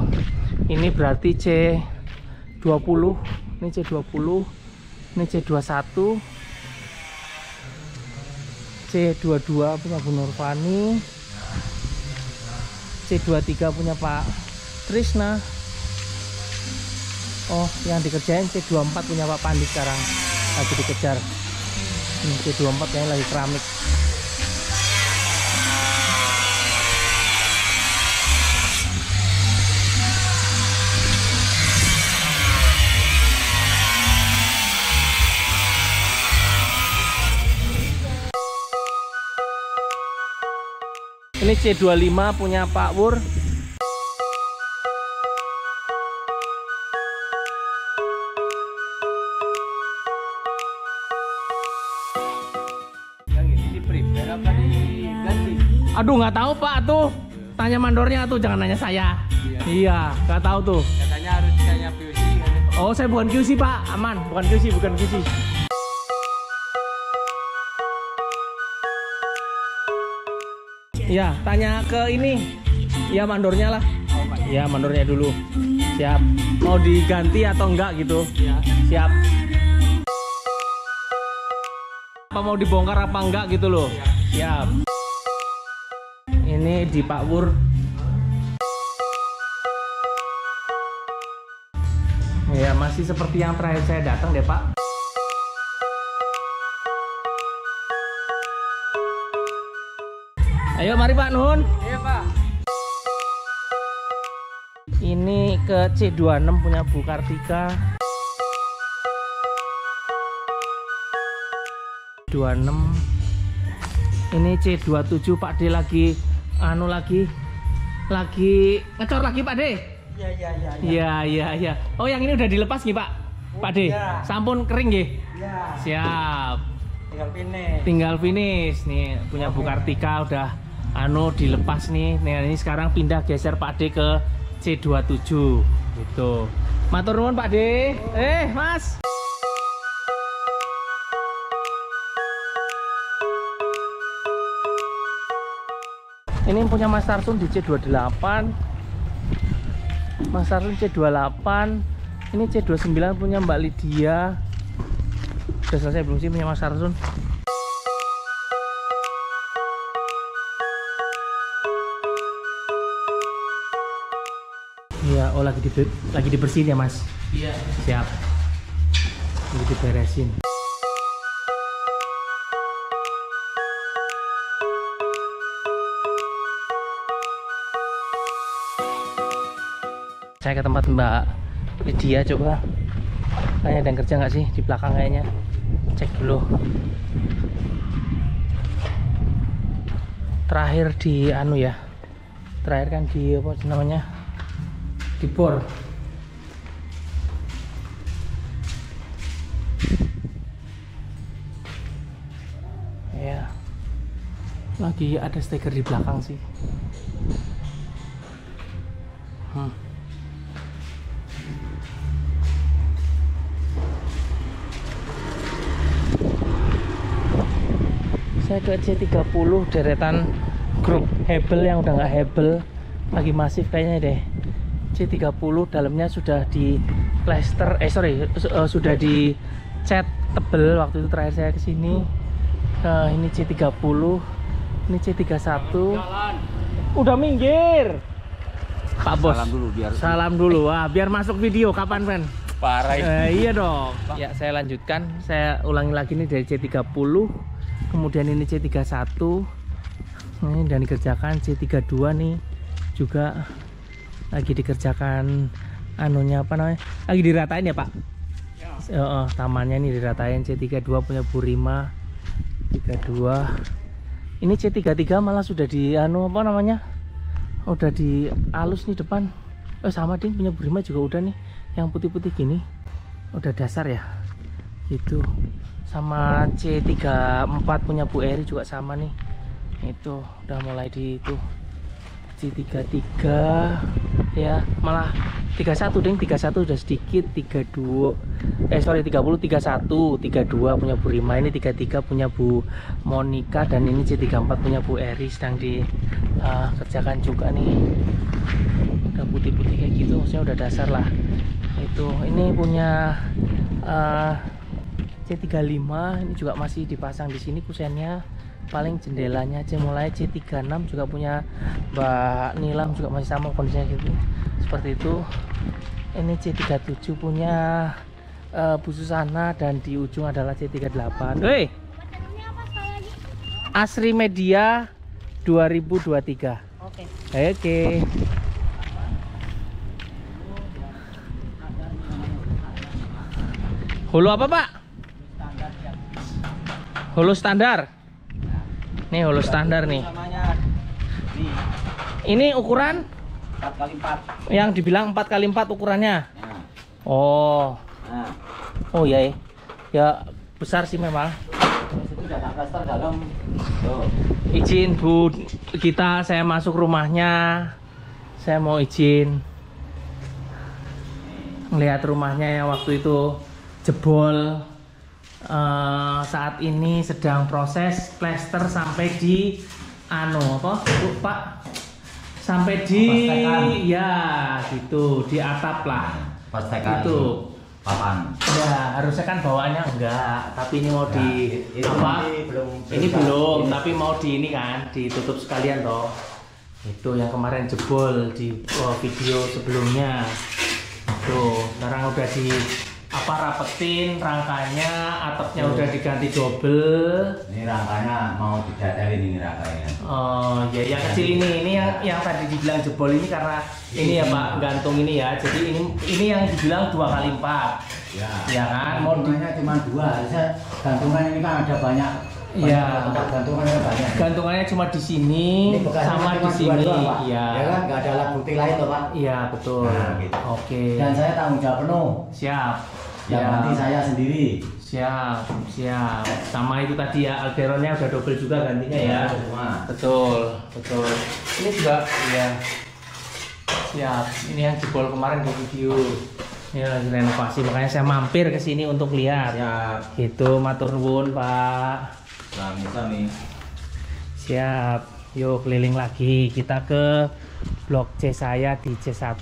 Ini berarti C20, ini C20, ini C21, C22 punya Bu Nurfani, C23 punya Pak Trisna. Oh yang dikerjain C24 punya Pak Pandi sekarang lagi dikejar. Ini C24 yang lagi keramik. Ini C25 punya Pak Wur. Yang ini di prepare apa diganti? Aduh nggak tahu Pak tuh. Tanya mandornya tuh, jangan nanya saya. Iya, nggak tahu tuh. Katanya harus kayak PUC kan. Oh saya bukan QC Pak, aman. Bukan QC. Iya, tanya ke ini. Ya mandornya lah. Ya mandornya dulu. Siap. Mau diganti atau enggak gitu? Ya. Siap. Apa mau dibongkar apa enggak gitu loh? Siap. Ini di Pak Wur. Ya masih seperti yang terakhir saya datang deh Pak. Ayo mari Pak Nun. Iya Pak. Ini ke C26 punya Bu Kartika. 26. Ini C27 Pak D lagi lagi ngecor lagi Pak D. Iya. Oh yang ini udah dilepas nih Pak. Pak D. Ya. Sampun kering nggih. Iya. Siap. Tinggal finish. Tinggal finish nih punya Bu Kartika udah dilepas nih. Nah ini sekarang pindah geser Pak D ke C27 gitu. Matur nuwun Pak D. Mas. Ini punya Mas Tarsun di C28. Mas Tarsun C28. Ini C29 punya Mbak Lydia. Udah selesai belum sih punya Mas Tarsun? Iya, oh lagi dibersihin ya Mas? Iya. Siap. Lagi diberesin. Saya ke tempat Mbak Lydia, coba kayaknya ada yang kerja nggak sih di belakang kayaknya. Cek dulu. Terakhir di anu ya. Terakhir kan di apa namanya? Di bor. Ya. Lagi ada stiker di belakang sih. Saya ke C30 deretan grup Hebel yang udah nggak Hebel, lagi masif kayaknya deh. C30 dalamnya sudah di plester, sudah di cat tebel waktu itu terakhir saya kesini. Ini C30, ini C31. Udah minggir Pak Bos. Salam dulu biar masuk video. Kapan kan? Parah Iya dong. Ya saya lanjutkan, saya ulangi lagi nih dari C30, kemudian ini C31 ini dan dikerjakan. C32 nih juga lagi dikerjakan anunya, apa namanya, lagi diratain ya Pak ya. Tamannya ini diratain. C32 punya Bu Rima. 32 ini C33 malah sudah di anu, apa namanya, udah di alus nih depan. Sama ding, punya Bu Rima juga udah nih, yang putih-putih gini udah dasar ya itu. Sama C34 punya Bu Eri juga sama nih, itu udah mulai di itu. C33 ya, malah 31 ding, 31 udah sedikit. 30 32 punya Bu Rima, ini 33 punya Bu Monica, dan ini C34 punya Bu Eri sedang dikerjakan juga nih. Udah putih-putih kayak gitu, maksudnya udah dasar lah itu. Ini punya C35 ini juga masih dipasang di sini kusennya, paling jendelanya aja. Mulai C36 juga punya Mbak Nilam juga masih sama kondisinya gitu, seperti itu. Ini C37 punya Bu Susana, dan di ujung adalah C38. Asri Media 2023. Oke. Hulu apa Pak? Hulu standar. Nih hulu standar nih. Ini ukuran 4x4. yang dibilang 4x4 ukurannya. Oh. Oh ya, ya besar sih memang. Itu udah tak plaster dalam. Tuh. Izin Bu kita, saya masuk rumahnya. Saya mau izin ngelihat rumahnya yang waktu itu jebol. Saat ini sedang proses plester sampai di Pak, sampai di ya gitu, di atap lah. Pastekan Itu papan. ya, harusnya kan bawaannya enggak, tapi ini mau ini belum, tapi mau di ini kan, ditutup sekalian toh. Itu yang kemarin jebol di video sebelumnya. Tuh, sekarang udah di rapetin rangkanya, atapnya udah diganti double. Ini rangkanya mau didatelin ini rangkanya. Oh ya, yang kecil ini yang tadi dibilang jebol ini karena ini ya Pak, gantung ini ya. Jadi ini yang dibilang 2x4. Ya kan? Modulnya cuma 2. Harusnya gantungan ini kan ada banyak. Iya. Gantungannya banyak. Gantungannya cuma di sini sama di sini. Iya. Ya kan, nggak ada alat bukti lain toh Pak? Iya betul. Nah, gitu. Oke. Dan saya tanggung jawab penuh. Siap. Yang nanti saya sendiri. Siap. Sama itu tadi ya, Alderonnya udah double juga gantinya ya. Betul. Ini juga ya. Siap. Ini yang jebol kemarin di video. Ini lagi renovasi, makanya saya mampir ke sini untuk lihat. Siap. Gitu, matur nuwun Pak. Sami. Siap. Yuk keliling lagi, kita ke blok C saya di C1.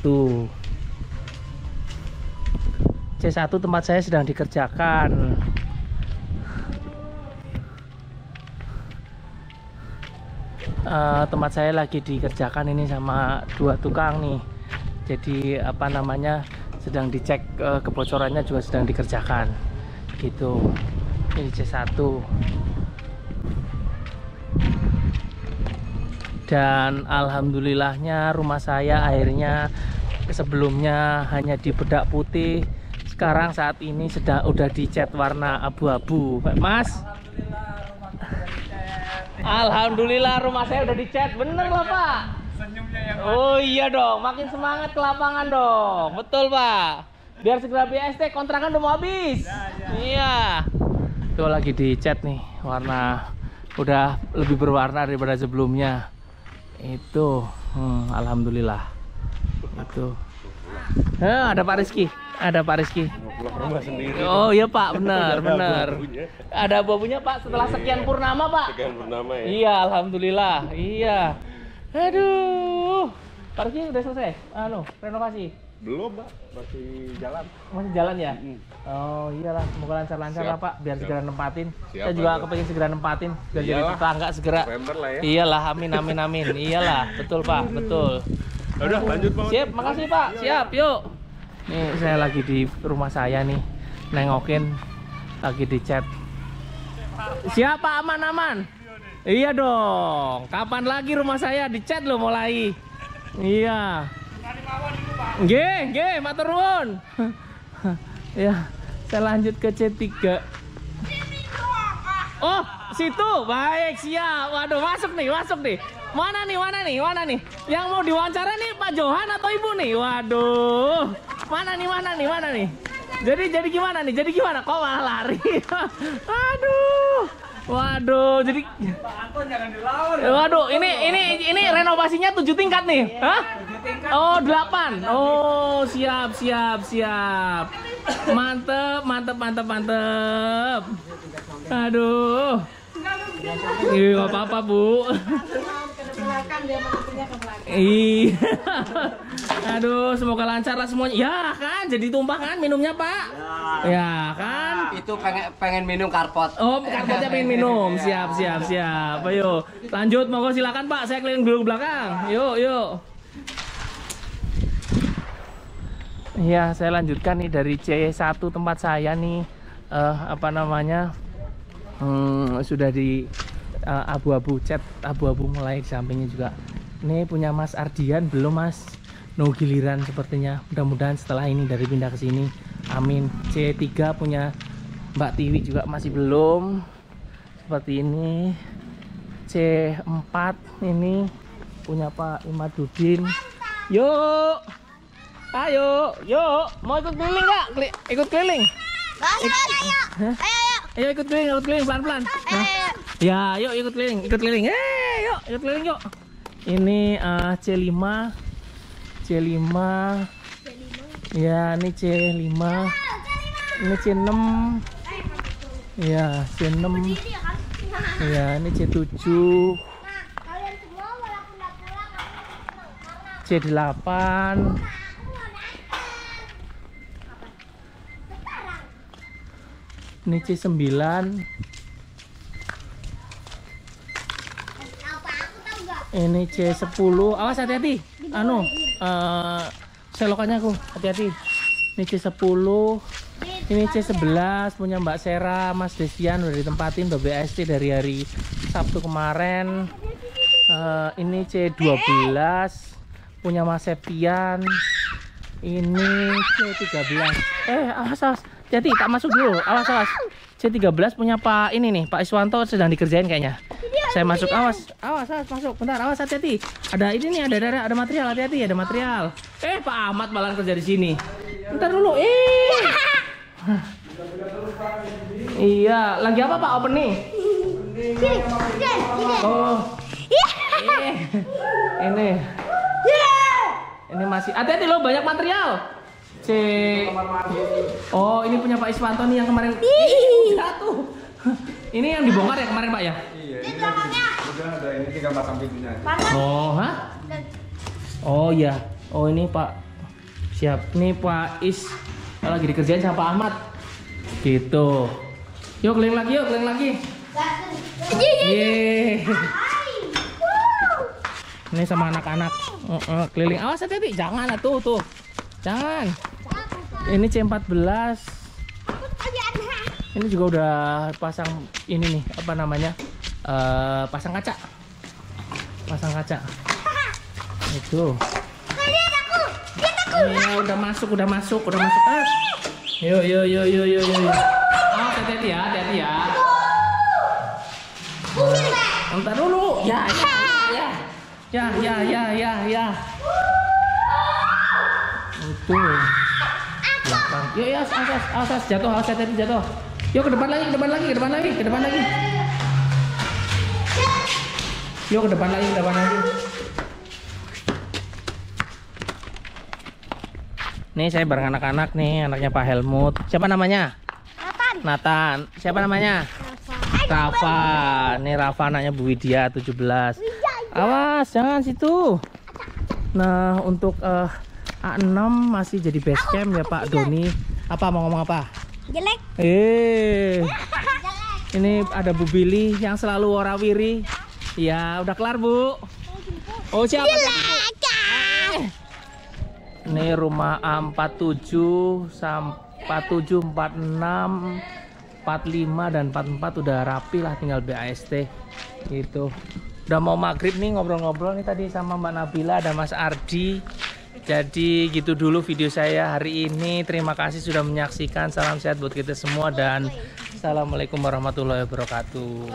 C1 tempat saya sedang dikerjakan. Tempat saya lagi dikerjakan ini sama 2 tukang nih. Jadi apa namanya, sedang dicek kebocorannya juga sedang dikerjakan. Gitu. Ini C1. Dan alhamdulillahnya rumah saya akhirnya sebelumnya hanya di bedak putih, sekarang saat ini udah dicat warna abu-abu, Mas. Alhamdulillah rumah saya udah dicat, bener lah Pak. Senyumnya yang Oh iya dong, makin semangat ke lapangan dong, betul Pak. Biar segera BST, kontrakan udah mau habis. Iya. Tuh lagi dicat nih, warna udah lebih berwarna daripada sebelumnya. Itu, alhamdulillah. Itu. Ada Pak Rizky, ada Pak Rizky. Oh iya Pak, benar. Ada abu-abunya Pak setelah sekian purnama Pak. Sekian purnama ya. Iya, alhamdulillah. Iya. Aduh. Pak Rizky udah selesai? Renovasi? Belum, Pak. Masih jalan. Masih jalan ya? Oh iyalah, semoga lancar-lancar lah Pak, biar segera nempatin. Saya juga kepengen segera nempatin, biar jadi tetangga segera. November lah ya. Iyalah, amin. Iyalah, betul Pak, betul. Udah lanjut Pak. Siap, makasih Pak. Siap, yuk. Nih saya lagi di rumah saya nih, nengokin lagi dicat. Siap Pak, aman. Iya dong. Kapan lagi rumah saya dicat lo mulai? Iya. Nggih, matur nuwun. Ya, saya lanjut ke C3. Oh, situ. Baik, siap. Waduh, masuk nih. Mana nih? Yang mau diwawancara nih Pak Johan atau Ibu nih? Waduh. Mana nih? Jadi gimana nih? Kok malah lari? Aduh. Waduh, jadi waduh, ini renovasinya 7 tingkat nih. Hah? Oh, 8. Oh, siap. Mantep. Aduh. Iya, nggak apa-apa, Bu. Iya. Aduh, semoga lancar lah semuanya. Ya kan, jadi tumpah kan minumnya, Pak? Ya kan? Itu pengen minum karpot. Oh, karpotnya pengen minum. Siap. Ayo, lanjut, monggo silakan Pak. Saya keliling dulu ke belakang. Yuk. Iya, saya lanjutkan nih dari C1 tempat saya nih. Sudah di abu-abu, cat abu-abu mulai di sampingnya juga. Ini punya Mas Ardian belum Mas? No giliran sepertinya. Mudah-mudahan setelah ini dari pindah ke sini. Amin. C3 punya Mbak Tiwi juga masih belum. Seperti ini. C4 ini punya Pak Imadudin. Yuk. Ayo. Mau ikut keliling nggak? Ikut keliling. Ayo ikut keliling pelan-pelan. Ya, yuk ikut keliling. Yuk ikut keliling yuk. Ini C5. Ya, ini C5. Ini C6. Ya, C6. Ya, ini C7. C8. Ini C9. Ini C10. Awas hati-hati. Selokannya aku. Hati-hati. Ini C10. Ini C11 punya Mbak Sera, Mas Desian udah ditempatin udah BST dari hari Sabtu kemarin. Ini C12 punya Mas Septian. Ini C13. Awas. Jadi tak masuk dulu. Awas. C13 punya Pak ini nih, Pak Iswanto sedang dikerjain kayaknya. Saya masuk, awas masuk. Bentar, awas hati-hati. Ada ini nih, ada material, hati-hati, ada material. Pak Ahmad malah kerja di sini. Bentar dulu. Iya, lagi apa Pak opening? Oh. Ini masih. Hati-hati loh, banyak material. Oh, ini punya Pak Iswanto nih yang kemarin. Jatuh. Ini yang dibongkar ya kemarin Pak ya? Iya, udah ada ini tinggal pasang pintunya aja. Oh, oh iya. Oh, ini Pak. Siap. Nih Pak Is lagi dikerjain sama Pak Ahmad. Gitu. Yuk keliling lagi. Yeay. Ini sama anak-anak. Keliling. Awas hati-hati. Jangan tuh. Jangan. Ini C14. Ini juga udah pasang ini nih, pasang kaca. Itu. Ya udah masuk. Ah. Yo. Oh, hati-hati ya. Entar dulu. Ya. Itu. Belakang. Yo, awas jatuh, hati-hati jatuh. Yo ke depan lagi. Yo ke depan lagi. Nih saya bareng anak-anak nih, anaknya Pak Helmut. Siapa namanya? Nathan. Siapa namanya? Rafa. Nih Rafa anaknya Bu Widya 17. Awas, jangan situ. Nah, untuk A6 masih jadi base camp ya Pak Doni. Apa mau ngomong apa? Jelek. Ini ada Bu Billy yang selalu warawiri. Ya, udah kelar, Bu. Oh, siapa? Ini rumah A47, 47, 46, 45 dan 44 udah rapi lah, tinggal BAST gitu. Udah mau maghrib nih, ngobrol-ngobrol nih tadi sama Mbak Nabila, ada Mas Ardi. Jadi gitu dulu video saya hari ini. Terima kasih sudah menyaksikan. Salam sehat buat kita semua dan assalamualaikum warahmatullahi wabarakatuh.